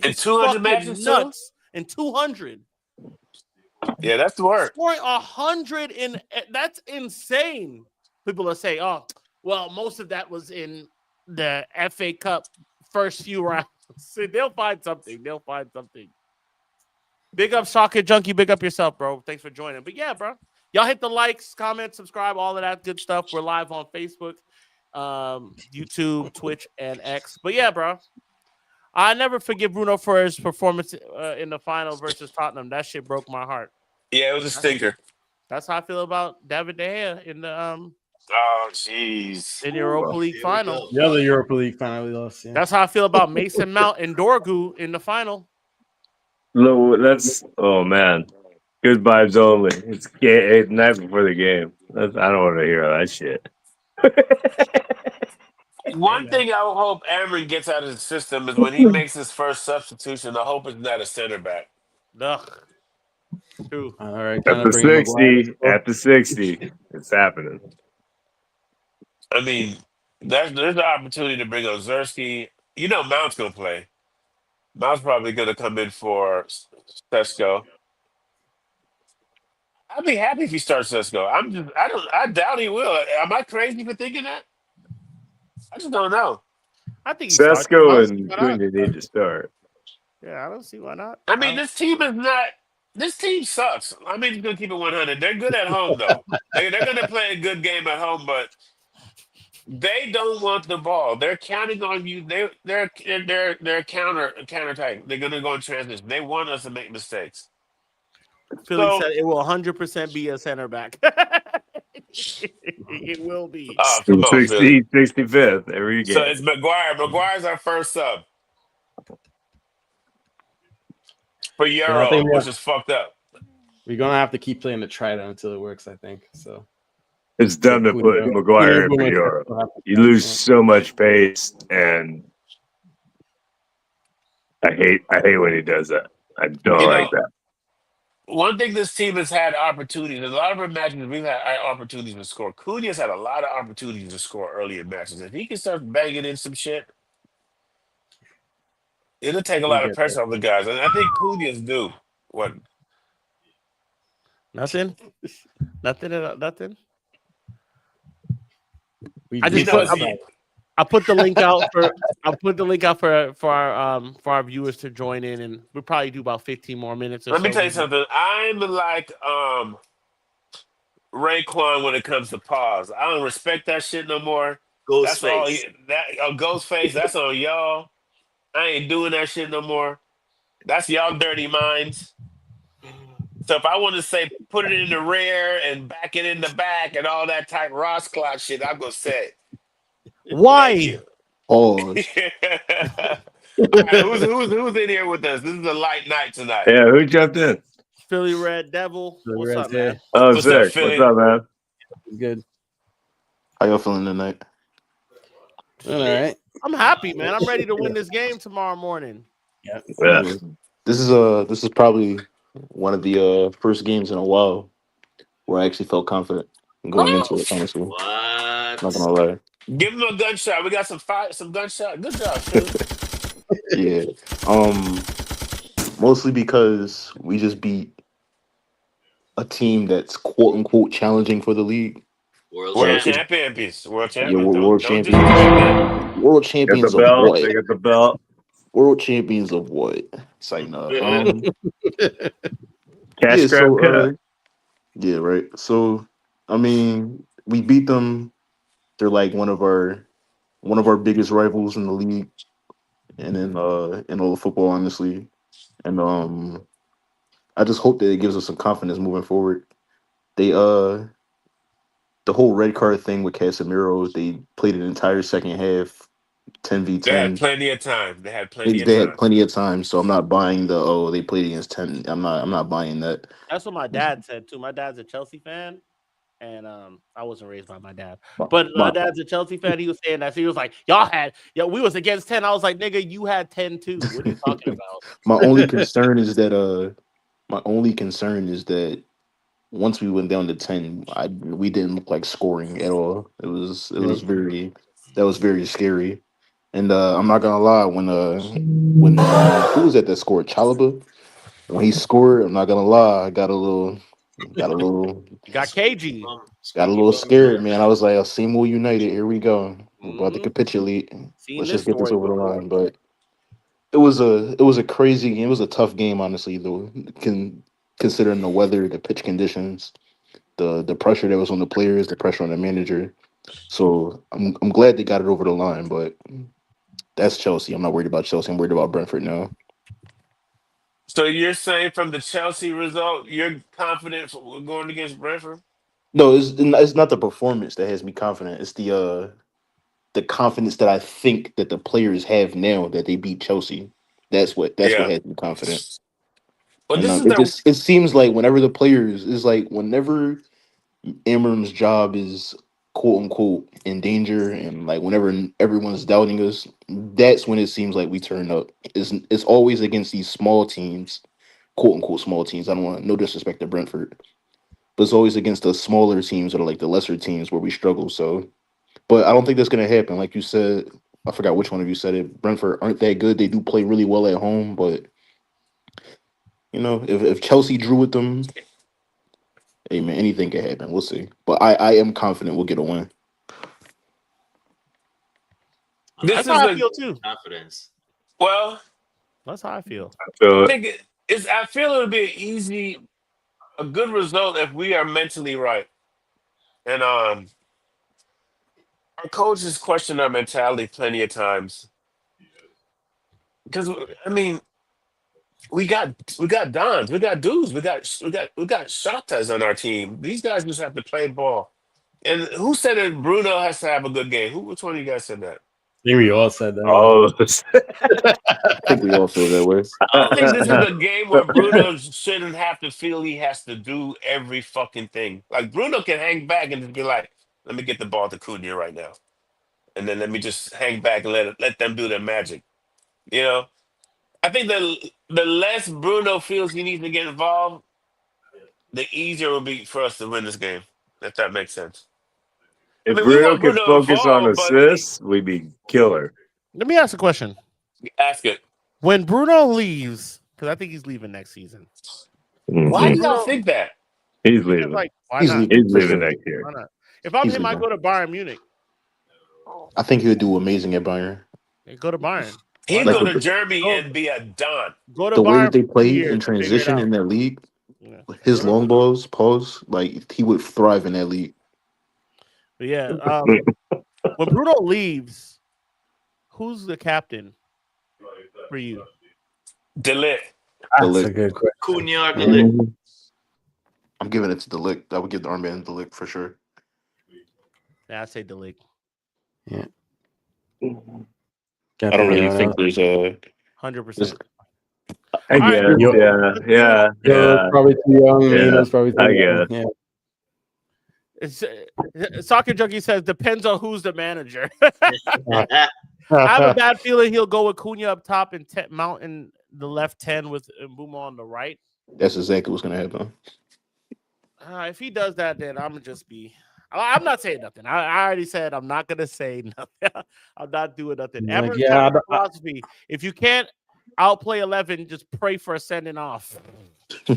In 200 matches, nuts. In 200. Yeah, that's the word. Scoring 100 that's insane. People will say, "Oh, well, most of that was in the FA Cup first few rounds." They'll find something. Big up Soccer Junkie. Big up yourself, bro. Thanks for joining. But yeah, bro, y'all hit the likes, comment, subscribe, all of that good stuff. We're live on Facebook, YouTube, Twitch, and X. But yeah, bro. I never forget Bruno for his performance in the final versus Tottenham. That shit broke my heart. Yeah, it was a stinker. That's how I feel about David De Gea in the oh jeez. In the Europa League final. The other Europa League final we lost. Yeah. That's how I feel about Mason Mount and Dorgu in the final. No, oh man. Good vibes only. It's night before the game. I don't want to hear all that shit. One thing I hope Amron gets out of the system is when he makes his first substitution, I hope it's not a center back. Ugh. True. All right. At the 60, it's happening. I mean, there's an opportunity to bring on Zersky. You know, Mount's gonna play. Mount's probably gonna come in for Sesko. I'd be happy if he starts Sesko. I doubt he will. Am I crazy for thinking that? I just don't know. I think he starts. Sesko and Cunha need to start. Yeah, I don't see why not. I mean, this team is not. This team sucks. I mean, gonna keep it 100. They're good at home though. They're gonna play a good game at home, but they don't want the ball. They're counting on you. They're counter type. They're gonna go in transition. They want us to make mistakes. Philly said it will 100% be a center back. It will be. Oh, come on, 65th. There we go. So it's McGuire. McGuire's our first sub for Euro, which is fucked up. We're gonna have to keep playing the trident until it works, I think. So it's dumb to put McGuire in for Euro. You lose so much pace, and I hate when he does that. I don't like that. One thing this team has had opportunities. A lot of our matches we've had opportunities to score. Cunha's had a lot of opportunities to score early in matches. If he can start banging in some shit, it'll take a lot of pressure off the guys. And I think Cunha's do. What? Nothing. Nothing. I put the link out for our viewers to join in, and we'll probably do about 15 more minutes. Let me tell you something. I'm like Raekwon when it comes to pause. I don't respect that shit no more. Ghostface. Ghostface. That's on y'all. I ain't doing that shit no more. That's y'all dirty minds. So if I want to say put it in the rear and back it in the back and all that type Ross clock shit, I'm gonna say it. Why? Oh, Right, who's in here with us? This is a light night tonight. Yeah, who jumped in? Philly Red Devil. What's up, man? Oh, what's up, Philly? What's up, man? Good. How y'all feeling tonight? All right. I'm happy, man. I'm ready to win this game tomorrow morning. Yeah. This is probably one of the first games in a while where I actually felt confident going into it. Honestly, What? Not gonna lie. Give him a gunshot. We got some gunshot. Good job, Philly. Yeah. Mostly because we just beat a team that's quote unquote challenging for the league. World champions. World champions. Yeah, world champions. World champions of what? They got the belt. World champions of what? It's like no. Cash grab cut. Yeah, right. So I mean, we beat them. They're like one of our biggest rivals in the league, and in all of football, honestly. And I just hope that it gives us some confidence moving forward. They the whole red card thing with Casemiro, they played an entire second half, 10v10. They had plenty of time. They had plenty of time. So I'm not buying they played against 10. I'm not buying that. That's what my dad said too. My dad's a Chelsea fan. And I wasn't raised by my dad, but my dad's a Chelsea fan. He was saying that. So he was like, we was against 10. I was like, nigga, you had 10 too. What are you talking about? My only concern is that once we went down to 10, we didn't look like scoring at all. It was very scary. And I'm not gonna lie, when who was that scored? Chalobah? When he scored, I'm not gonna lie, I got a little cagey. Got a little scared, man. I was like, same old United, here we go. We're about to capitulate. Let's just get this over the line. But it was a crazy game. It was a tough game, honestly, though. Considering the weather, the pitch conditions, the pressure that was on the players, the pressure on the manager. So I'm glad they got it over the line, but that's Chelsea. I'm not worried about Chelsea. I'm worried about Brentford now. So you're saying from the Chelsea result, you're confident going against Brentford? No, it's not the performance that has me confident. It's the confidence that I think that the players have now that they beat Chelsea. That's what has me confident. Well, it seems like whenever Amorim's job is quote unquote in danger, and like whenever everyone's doubting us, that's when it seems like we turn up. It's always against these small teams, quote unquote small teams. I don't want no disrespect to Brentford, but it's always against the smaller teams or like the lesser teams where we struggle. So, but I don't think that's gonna happen. Like you said, I forgot which one of you said it. Brentford aren't that good. They do play really well at home, but you know, if Chelsea drew with them, hey man, anything can happen. We'll see. But I am confident we'll get a win. That's how I feel too. Confidence. Well, that's how I feel. I think I feel it'll be a good result if we are mentally right. And our coaches question our mentality plenty of times. Because I mean, we got Dons, we got dudes, we got Shatas on our team. These guys just have to play ball. And who said that Bruno has to have a good game? Which one of you guys said that? I think we all said that. All of us. I think we all feel that way. I think this is a game where Bruno shouldn't have to feel he has to do every fucking thing. Like Bruno can hang back and just be like, "Let me get the ball to Cunha right now, and then let me just hang back and let them do their magic." You know, I think the less Bruno feels he needs to get involved, the easier it will be for us to win this game. If that makes sense. If I mean, we Bruno want could Bruno focus on involved, but assists, we'd be killer. Let me ask a question. Ask it. When Bruno leaves, because I think he's leaving next season. Why do y'all think that? He's leaving. Like, why He's not? leaving. He's leaving next year. Why not? If I'm him, I go to Bayern Munich. I think he would do amazing at Bayern. Go to Bayern. He'd Like go to Germany and be a Don. Go to the way Bayern that they for 2 play years in and figure it transition out. in that league, Yeah. his long balls, pause, like he would thrive in that league. But yeah, when Bruno leaves, who's the captain for you? De Ligt. That's a good question. Cunha or De Ligt? I'm giving it to De Ligt. I would give the armband to De Ligt for sure. Yeah, I say De Ligt. Yeah. I don't really think there's a 100%. I guess. Yeah. Probably too young. Yeah, Nino's probably too young. guess. Yeah. Soccer Junkie says depends on who's the manager. I have a bad feeling he'll go with Cunha up top and Mount in the left 10 with Mbuma on the right. That's exactly what's going to happen. If he does that, then I'm just be. I'm not saying nothing. I already said I'm not gonna say nothing. I'm not doing nothing. Philosophy. If you can't outplay 11, just pray for a sending off. All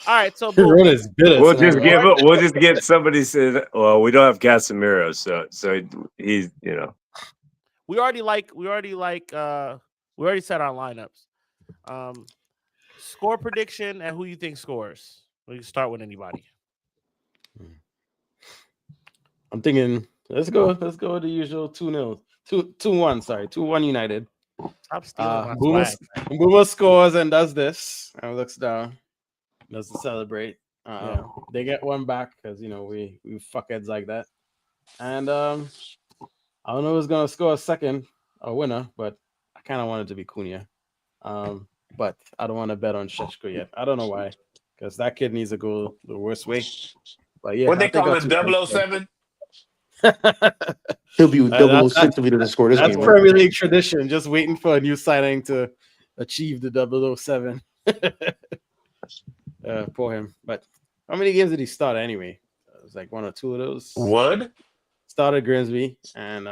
right, so we'll just get somebody said. Well, we don't have Casemiro, so he's We already set our lineups. Score prediction and who you think scores. We can start with anybody. I'm thinking let's go with the usual 2-0. 2-1, sorry. 2-1 United. Stop stealing my swag. Mbuma scores and does this and looks down. Doesn't celebrate. They get one back because we fuckheads like that. And I don't know who's gonna score a winner, but I kind of want it to be Cunha. But I don't want to bet on Šeško yet. I don't know why, because that kid needs to go the worst way. But yeah, what they call it, 007? He'll be 006 if he doesn't score this game. That's Premier League tradition, just waiting for a new signing to achieve the 007. Poor him. But how many games did he start anyway? It was like one or two of those. What? Started Grimsby and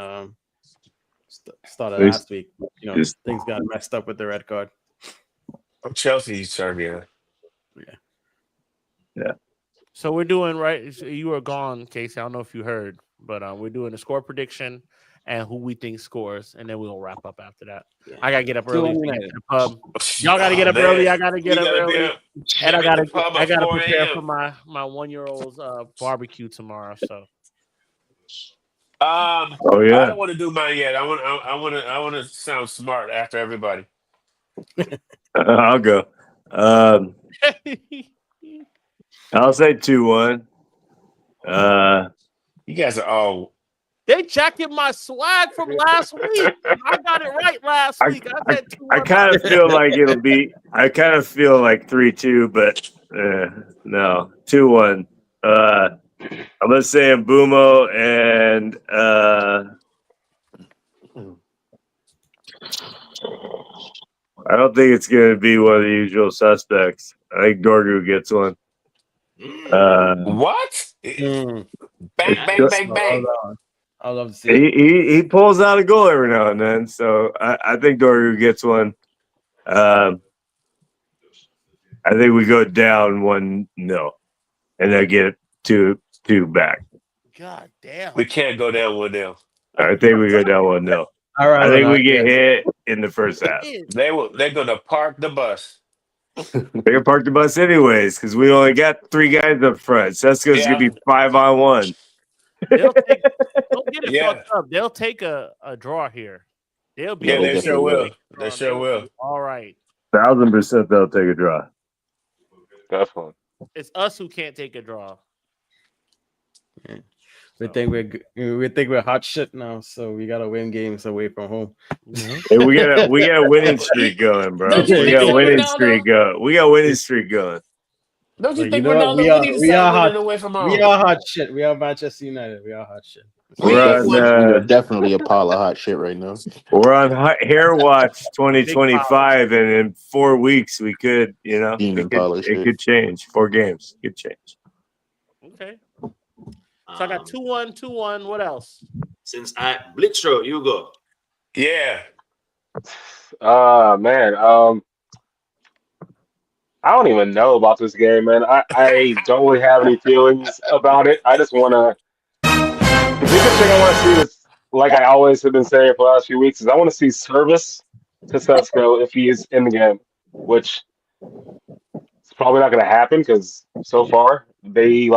started last week. Things got messed up with the red card. Chelsea's Serbia. Yeah. So we're doing right. You were gone, Casey. I don't know if you heard, but we're doing a score prediction and who we think scores, and then we'll wrap up after that. Yeah. I gotta get up early. Y'all gotta get up early. I gotta get up early, and I gotta prepare for my 1-year-old's barbecue tomorrow. So. I don't want to do mine yet. I want to sound smart after everybody. I'll go. I'll say 2-1. You guys are all. They jacking my swag from last week. I got it right last week. I kind of feel like it'll be. I kind of feel like 3-2, but no, 2-1. I'm gonna say Mbumo and I don't think it's gonna be one of the usual suspects. I think Dorgu gets one. What? Mm. Bang, bang, bang, bang. I love to see it. He pulls out a goal every now and then, so I think Dorgu gets one. I think we go down 1-0, and then get two back. God damn. We can't go down 1-0. I think we go down 1-0. All right, I think we get hit in the first half. They're gonna park the bus. They're gonna park the bus anyways because we only got 3 guys up front. Sesko's gonna be 5-on-1. Don't get it fucked up. They'll take a draw here. They'll be they sure will. They sure will. All right. 1,000% they'll take a draw. Definitely. It's us who can't take a draw. Yeah. We think we're hot shit now, so we gotta win games away from home. Hey, we got a winning streak going, bro. We got a winning streak going. We got a winning streak going. Don't you think Ronaldo need to start winning away from home? We are hot shit. We are Manchester United. We are hot shit. We're definitely a pile of hot shit right now. We're on Hair Watch 2025, and in 4 weeks we could, it could change. 4 games could change. Okay. So I got 2-1, 2-1. What else? Since Blitzrow, you go. Yeah. Man. I don't even know about this game, man. I don't really have any feelings about it. I just want to. The biggest thing I want to see is, like I always have been saying for the last few weeks, is I want to see service to Sesko if he is in the game, which is probably not going to happen because so far they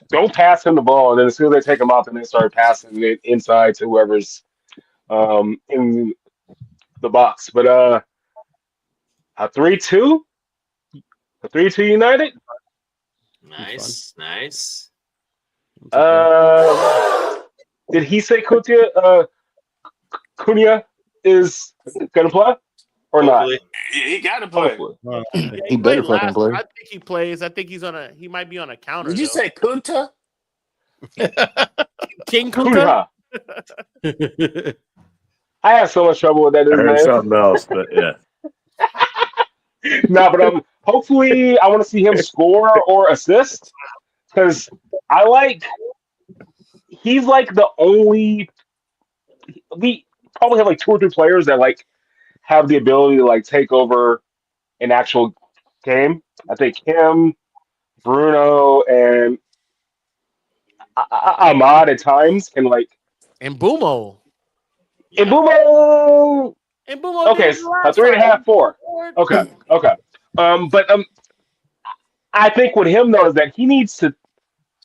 don't pass him the ball, and then as soon as they take him out, then they start passing it inside to whoever's in the box. But a 3-2 United. Nice. Did he say Cunha is gonna play or Hopefully. not? He gotta play. He better fucking play. I think he plays. I think he might be on a counter. Did you say Kunta? King Kunta? I have so much trouble with that. I heard something else, but yeah. No, but hopefully I want to see him score or assist because he's like the only. We probably have 2 or 3 players that have the ability to take over an actual game. I think him, Bruno, and Ahmad at times can and Mbumo. Okay, a 3.5, 4. Okay. But I think with him though is that he needs to.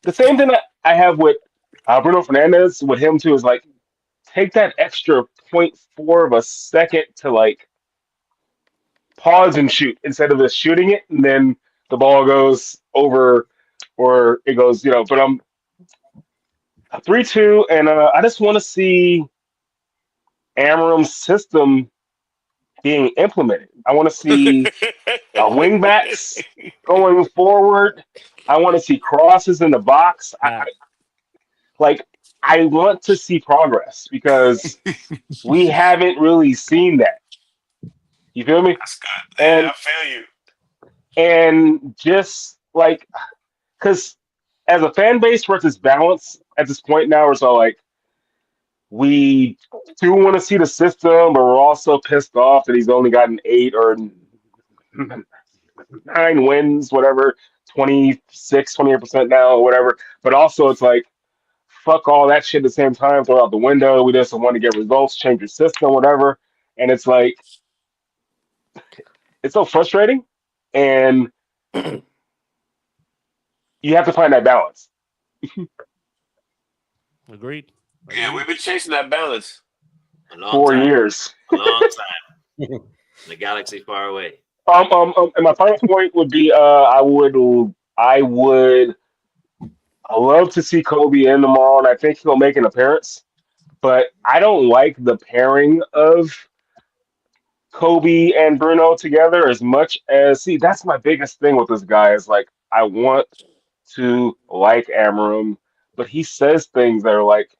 The same thing that I have with Bruno Fernandes with him too is take that extra 0.4 of a second to pause and shoot instead of just shooting it and then the ball goes over or it goes But I'm 3-2 and I just want to see Amarim's system being implemented. I want to see wingbacks going forward. I want to see crosses in the box. I want to see progress because we haven't really seen that. You feel me? That's good. And I feel you. And just because as a fan base versus balance at this point now, it's all we do want to see the system, but we're also pissed off that he's only gotten 8 or 9 wins, whatever, 28% now or whatever. But also it's fuck all that shit at the same time, throw out the window. We just want to get results, change your system, whatever. And it's it's so frustrating. And you have to find that balance. Agreed. Yeah, we've been chasing that balance. 4 years. A long time. The galaxy far away. And my final point would be I would love to see Kobe in tomorrow, and I think he'll make an appearance. But I don't like the pairing of Kobe and Bruno together as much as that's my biggest thing with this guy is I want to like Amarim, but he says things that are like,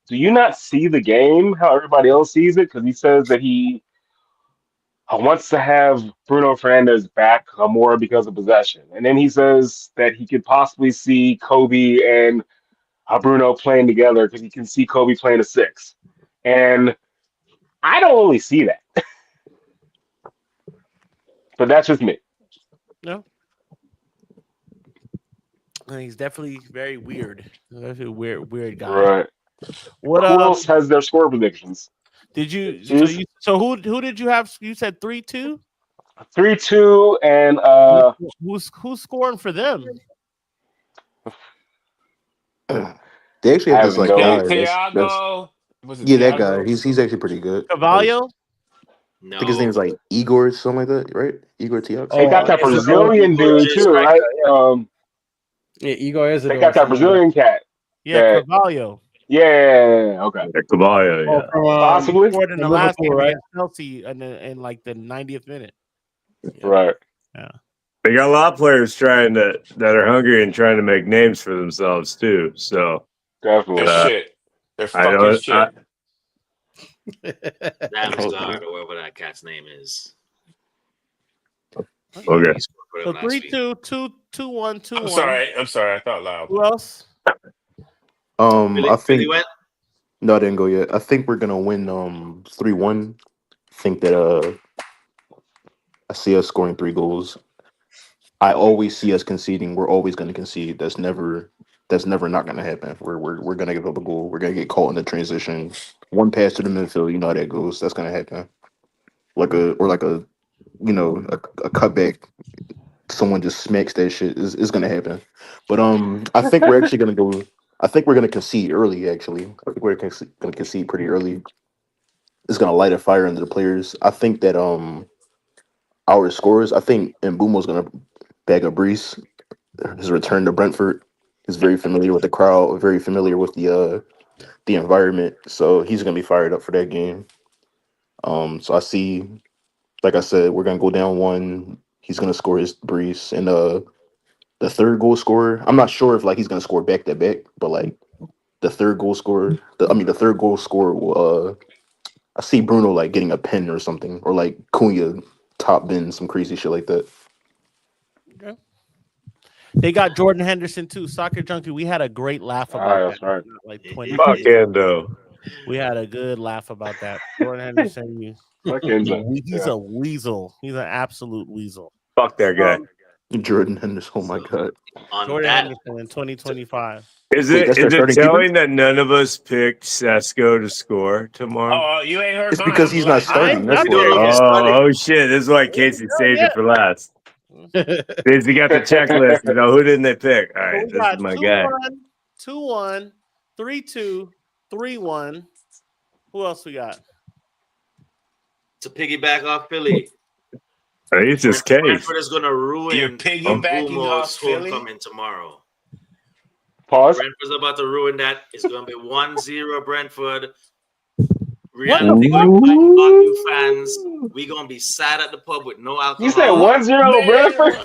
do you not see the game how everybody else sees it? Because he says that he wants to have Bruno Fernandes back more because of possession. And then he says that he could possibly see Kobe and Bruno playing together because he can see Kobe playing a 6. And I don't really see that. But that's just me. No. He's definitely very weird. Definitely weird guy. Right. What Who else has their score predictions? Did you? Jeez. So who did you have? You said 3-2. 3-2, and who's scoring for them? They actually have this like guy. Thiago. That guy. He's actually pretty good. Cavallo. I think his name is like Igor, something like that, right? Igor Thiago. They got that Brazilian dude too, right? Igor is. They got that Brazilian cat. Yeah, Cavallo. Yeah, okay. Cavallo, yeah. Possibly. Scored in the last game against Chelsea in like the 90th minute. Yeah. Right. Yeah. They got a lot of players that are hungry and trying to make names for themselves too. So definitely, they're fucking shit. Damsgaard or whatever that cat's name is. Okay. So 3-2, 2-1, 2-1. I'm sorry. I thought loud. Who else? I think no, I didn't go yet. I think we're gonna win 3-1. I think that I see us scoring 3 goals. I always see us conceding. We're always gonna concede. That's never not gonna happen. We're gonna give up a goal. We're gonna get caught in the transition. One pass to the midfield, you know how that goes. That's gonna happen. Like a cutback. Someone just smacks that shit. Is gonna happen. But I think we're actually gonna go. I think we're gonna concede early. Actually, I think we're gonna concede pretty early. It's gonna light a fire under the players. I think that our scores. I think Mbumo's gonna bag up Brees. His return to Brentford. He's very familiar with the crowd. Very familiar with the environment. So he's gonna be fired up for that game. So I see, like I said, we're gonna go down 1. He's gonna score his Brees, and the third goal scorer. I'm not sure if like he's gonna score back to back, but like the third goal scorer. The third goal scorer will. I see Bruno like getting a pen or something, or like Cunha top bin, some crazy shit like that. Okay. They got Jordan Henderson too. Soccer Junkie. We had a great laugh about that. Right. Like 20. Fuck Endo. We had a good laugh about that. Jordan Henderson. He's a weasel. He's an absolute weasel. Fuck that guy. Jordan Henderson. Oh my god. Jordan Henderson in 2025. Is it telling that none of us picked Sesko to score tomorrow? Oh, you ain't heard. It's because he's not starting. That's oh shit! This is why Casey saved it for last. He got the checklist. Who didn't they pick? All right, this is my guy. 2-1, 3-2, 3-1. Who else we got? To piggyback off Philly. It's just case. Brentford is going to ruin You're piggybacking off Philly homecoming tomorrow. Pause. Brentford's about to ruin that. It's going to be 1-0 Brentford. Reality going to all you fans. We're going to be sad at the pub with no alcohol. You said 1-0 Brentford?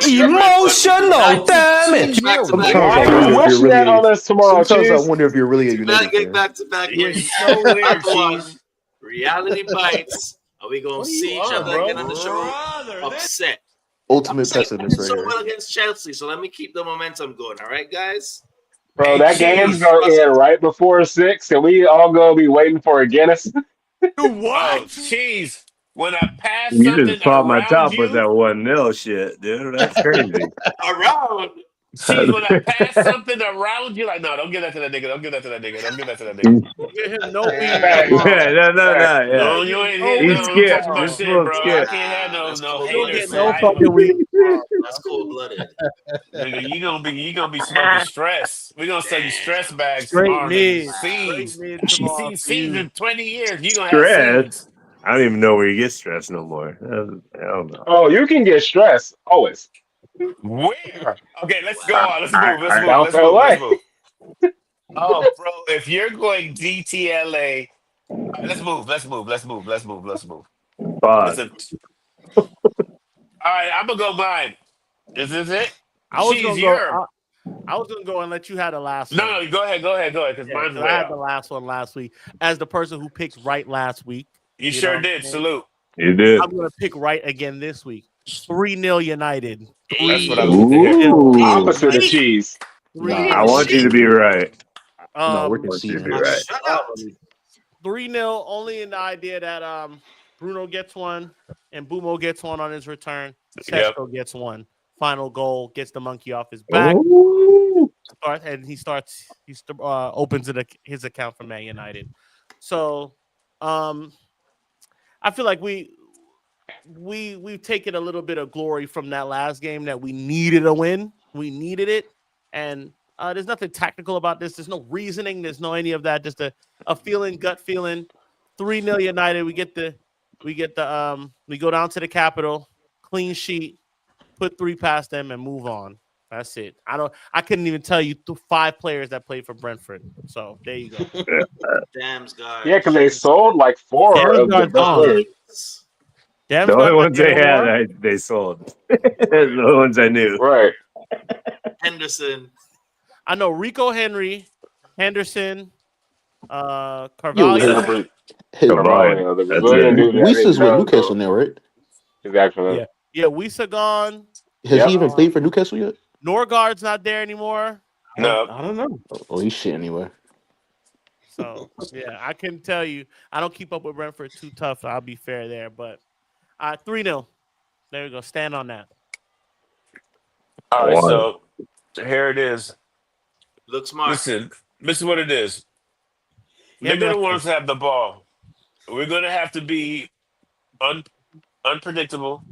Emotional, damn it. Why are you wishing that on us tomorrow, Sometimes I wonder if you're really a United fan. Back-to-back. You're so weird, Cheese. Reality bites. Are we going to see each other again on the show? Upset. Ultimate pessimist right so here. well against Chelsea, so let me keep the momentum going. All right, guys? Bro, that game's going to end right before 6, and we all going to be waiting for a Guinness. What? Oh, Cheese. When I pass You something just popped my top you, with that 1-0 shit, dude. That's crazy. Around. Cheese, when I pass something around you, like, no, don't give that to that nigga. Don't give that to that nigga. Don't give that to that nigga. Get him no weed. Yeah, no. Yeah. No, you ain't hitting no. He's scared. My shit, bro. I can't have no haters. No fucking weed. That's cold-blooded. Nigga, you gonna be smoking stress. We gonna sell you stress bags Straight tomorrow. mid. Seeds. Tomorrow. Seeds in 20 years. You gonna Stress? have seeds. I don't even know where you get stress no more. I don't know. Oh, you can get stressed always. Where? Okay, let's go on. Let's move. Oh, bro, if you're going DTLA, all right, let's move. Listen. All right, I'm gonna go mine. Is this it? I was gonna go. I was gonna go and let you have the last one. No, go ahead, because mine's way I had out. the last one last week. As the person who picked right last week, you sure did. Salute. You did. I'm gonna pick right again this week. 3-0 United. That's what I like to hear. Opposite of cheese. I want you to be right. No, we're conceding. Right. Shut up. 3-0 only in the idea that Bruno gets one and Bumo gets one on his return. Sesko gets one. Final goal, gets the monkey off his back. He opens his account for Man United. So I feel like we've taken a little bit of glory from that last game that we needed a win. We needed it. And there's nothing tactical about this. There's no reasoning. There's no any of that. Just a feeling, gut feeling. 3-0 United. We go down to the Capitol, clean sheet, put 3 past them, and move on. That's it. I couldn't even tell you 5 players that played for Brentford. So there you go. Damn, guys. Yeah, because they sold like 4 of the best players. The only ones they had, they sold. The only ones I knew. Right. Henderson. I know Rico Henderson, Carvalho. Carvalho, the Brazilian dude. Weiss is with Newcastle now, right? Exactly. Yeah, Wissa gone. Has he even played for Newcastle yet? Norgard's not there anymore. No. I don't know. Oh, he's shit anyway. So, yeah, I can tell you. I don't keep up with Brentford too tough. So I'll be fair there. But 3-0. There we go. Stand on that. All right, so here it is. Look smart. Listen, this is what it is. They're going to want us to have the ball. We're going to have to be unpredictable.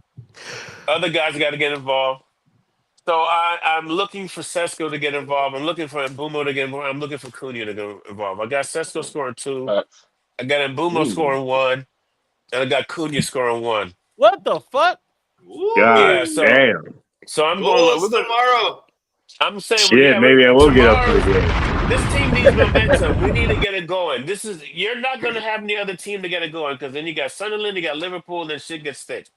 Other guys got to get involved. So I'm looking for Sesko to get involved. I'm looking for Mbumo to get involved. I'm looking for Cunha to get involved. I got Sesko scoring 2. I got Mbumo scoring 1. And I got Cunha scoring 1. What the fuck? God damn. So I'm going tomorrow. I'm saying maybe I will get up for the game. This team needs momentum. We need to get it going. You're not going to have any other team to get it going because then you got Sunderland, you got Liverpool, and then shit gets thick.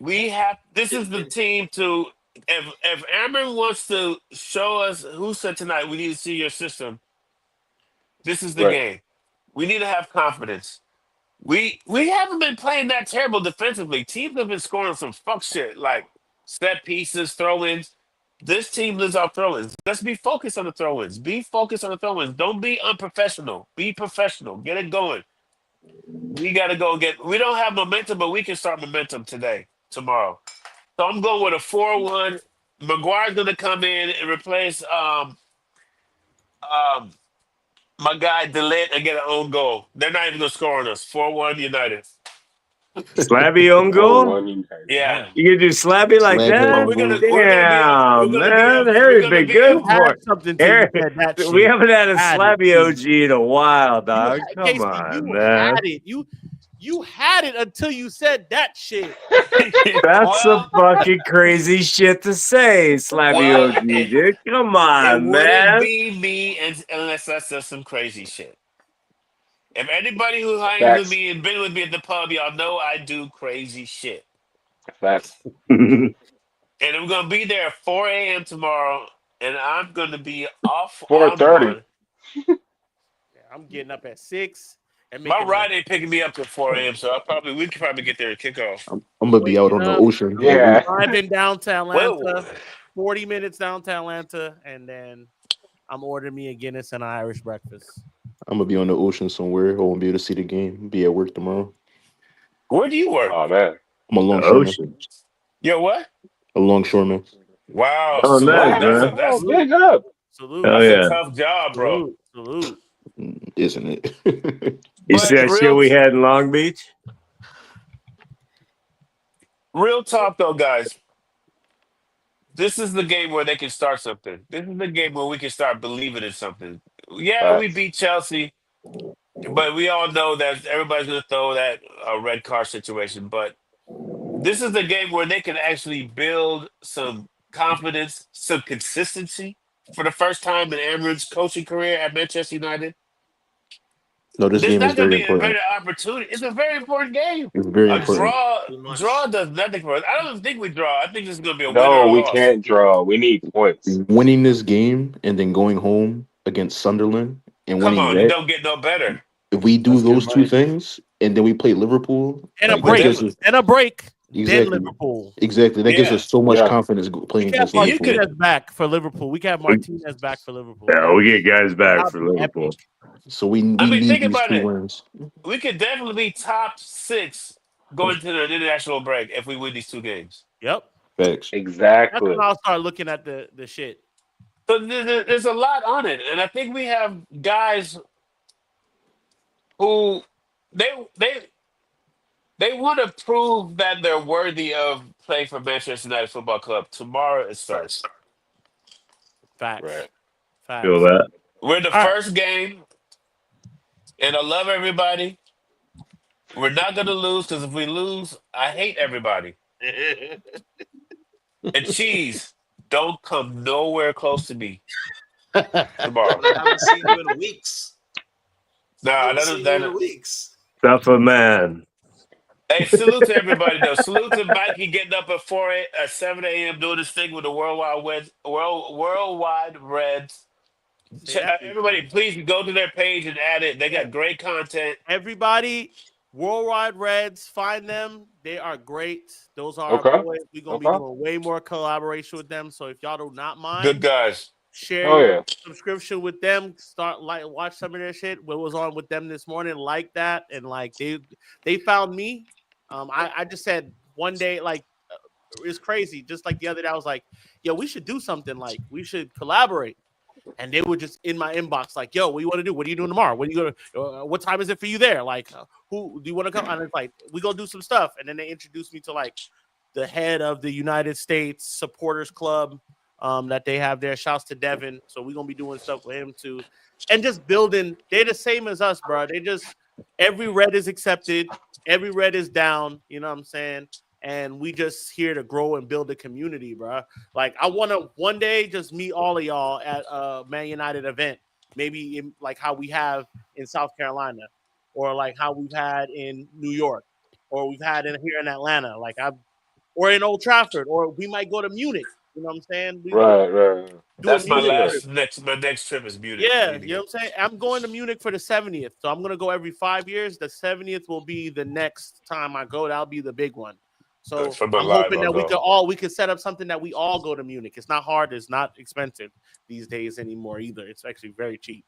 This is the team to, if Amber wants to show us who said tonight we need to see your system, this is the game. We need to have confidence. We haven't been playing that terrible defensively. Teams have been scoring some fuck shit like set pieces, throw-ins. This team lives off throw-ins. Let's be focused on the throw-ins. Be focused on the throw-ins. Don't be unprofessional. Be professional. Get it going. We got to go we don't have momentum, but we can start momentum tomorrow. So I'm going with a 4-1. Maguire's going to come in and replace my guy Delit and get an own goal. They're not even going to score on us. 4-1 United. Slabby own goal? Yeah. You can do Slabby like that? Man. Harry's been good for it. Harry, we haven't had a Slabby OG in a while, dog. Come on, man. You had it until you said that shit. That's some fucking crazy shit to say, Slabby OG, dude. Come on, man. It wouldn't be me unless I said some crazy shit. If anybody who hangs with me and been with me at the pub, y'all know I do crazy shit. Facts. And I'm going to be there at 4 a.m. tomorrow, and I'm going to be off 4:30. I'm getting up at 6. And my ride ain't picking me up at 4 a.m., so we could probably get there at kickoff. I'm going to be out on the ocean. Yeah. Driving down to Atlanta, 40 minutes down to Atlanta, and then I'm ordering me a Guinness and an Irish breakfast. I'm going to be on the ocean somewhere. I won't be able to see the game. Be at work tomorrow. Where do you work? Oh, man. I'm a longshoreman. You're what? A longshoreman. Wow. Oh, nice, man. That's big up. Salute. That's a tough job, bro. Salute. Isn't it? You see that shit we had in Long Beach? Real talk, though, guys. This is the game where they can start something. This is the game where we can start believing in something. Yeah, we beat Chelsea, but we all know that everybody's going to throw that red card situation. But this is the game where they can actually build some confidence, some consistency for the first time in Amrin's coaching career at Manchester United. No, this game is not going to very be a important. better opportunity. It's a very important game. It's very A important. draw does nothing for us. I don't think we draw. I think this is going to be a win or No, a we loss. can't draw. We need points. Winning this game and then going home against Sunderland and Come winning on, you that. don't get no better. If we do those two things and then we play Liverpool and like, a break, gives us, and a break, then exactly, Liverpool. exactly. That gives us so much confidence playing We got against Liverpool. Martinez back for Liverpool. We got Martinez back for Liverpool. Yeah, we get guys back for Liverpool. Epic. So we need think these about 2 it. wins. We could definitely be top 6 going to the international break if we win these 2 games. Yep. Facts. Exactly. That's when I'll start looking at the shit. So there's a lot on it, and I think we have guys who they want to prove that they're worthy of playing for Manchester United Football Club. Tomorrow it starts. Facts. Right. Facts. Feel that? We're the first game, and I love everybody. We're not going to lose because if we lose, I hate everybody. And Cheese, don't come nowhere close to me tomorrow. I haven't seen you in weeks. Nah, weeks. Stuff a man. Hey, salute to everybody though. Salute to Mikey getting up at 7 a.m. doing this thing with the Worldwide Reds. Everybody, please go to their page and add it. They got great content. Everybody, Worldwide Reds, find them. They are great. Those are our boys. We're gonna be doing way more collaboration with them. So if y'all do not mind, good guys, share your subscription with them. Start watch some of their shit. What was on with them this morning, like that, and like they found me. I just said one day, like it's crazy. Just like the other day, I was like, yo, we should do something. Like we should collaborate. And they were just in my inbox, like, "Yo, what do you want to do? What are you doing tomorrow? What are you gonna? What time is it for you there? Like, who do you want to come?" And it's like, we go do some stuff. And then they introduced me to like the head of the United States Supporters Club that they have there. Shouts to Devin. So we're gonna be doing stuff with him too, and just building. They're the same as us, bro. They just every red is accepted, every red is down. You know what I'm saying? And we just here to grow and build a community, bro. Like I want to one day just meet all of y'all at a Man United event, maybe in, like how we have in South Carolina, or like how we've had in New York, or we've had here in Atlanta, or in Old Trafford, or we might go to Munich. You know what I'm saying? Right. That's my next trip is Munich. Yeah, you know what I'm saying? I'm going to Munich for the 70th. So I'm going to go every 5 years. The 70th will be the next time I go. That'll be the big one. So I'm hoping that we could set up something that we all go to Munich. It's not hard. It's not expensive these days anymore either. It's actually very cheap.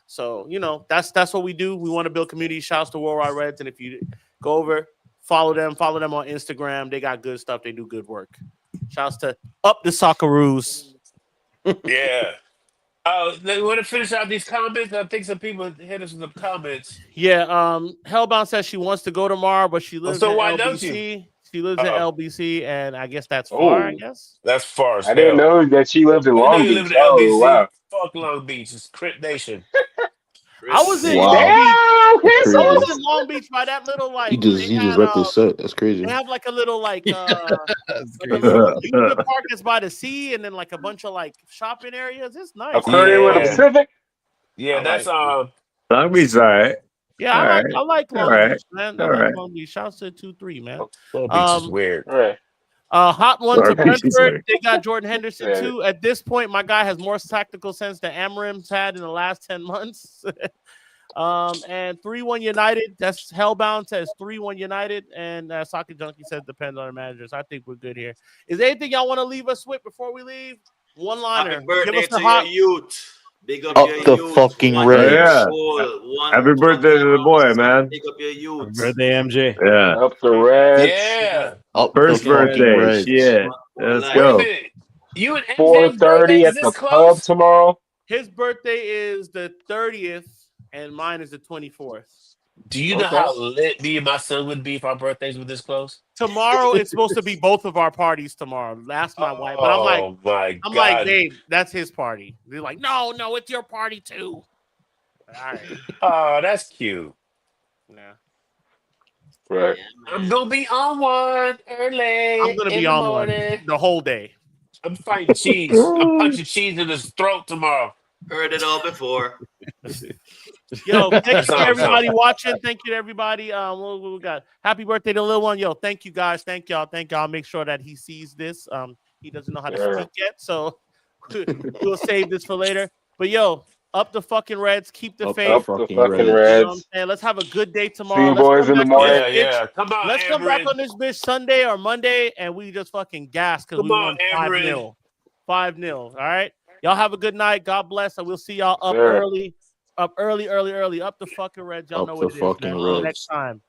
So, you know, that's what we do. We want to build community. Shouts to Worldwide Reds. And if you go over, follow them on Instagram. They got good stuff. They do good work. Shouts to Up the Socceroos. Yeah. They want to finish out these comments. I think some people hit us with the comments. Yeah. Hellbound says she wants to go tomorrow, but she lives in why LBC. Don't you? She lives in LBC, and I guess that's far. I guess that's far. I didn't know that she lived in Long Beach. Lived in LBC. Wow. Fuck Long Beach. It's Crit Nation. I was in Long Beach. I was in Long Beach by that little like. He just wrecked his set. That's crazy. They have like a little like like a little amusement park that's by the sea, and then like a bunch of like shopping areas. It's nice. Aquarium with the Pacific. Yeah, that's Long Beach, all right. Yeah, I like Long Beach, man. I like Long Beach. Shouts to 2-3, man. Long Beach is weird. Right. Hot one to Brentford. They got Jordan Henderson too. At this point, my guy has more tactical sense than Amarim's had in the last 10 months. And 3-1 United. That's Hellbound says 3-1 United, and Soccer Junkie says depends on the managers. I think we're good here. Is there anything y'all want to leave us with before we leave? One liner. Happy birthday to your youth. Big up your the youth. fucking Reds. Yeah. Happy birthday to the boy, man. Big up your youth. Happy birthday, MJ. Yeah. Up the Reds. Yeah. First birthday. Shit. Let's go. You and 4:30 at the pub tomorrow. His birthday is the 30th, and mine is the 24th. Do you know how lit me and my son would be if our birthdays were this close? Tomorrow it's supposed to be both of our parties tomorrow. That's my wife. But I'm like, babe, that's his party. They're like, no, it's your party too. All right. Oh, that's cute. Yeah. Right. I'm gonna be on one early. I'm gonna be on one the whole day. I'm fighting Cheese. I'm punching Cheese in his throat tomorrow. Heard it all before. Yo, thank you to everybody watching. Thank you to everybody. What we got? Happy birthday to Lil One. Yo, thank you guys. Thank y'all. Make sure that he sees this. He doesn't know how to speak yet, so we'll save this for later. But yo, up the fucking Reds. Keep the faith. Up the fucking Reds. You know what I'm saying? Let's have a good day tomorrow. See you boys in the morning. Yeah. Come on, Let's come back on this bitch Sunday or Monday, and we just fucking gas because we won 5-0. 5-0. All right. Y'all have a good night. God bless. And we'll see y'all up early. Up early. Up the fucking Reds. Y'all know what it is, man. Next time.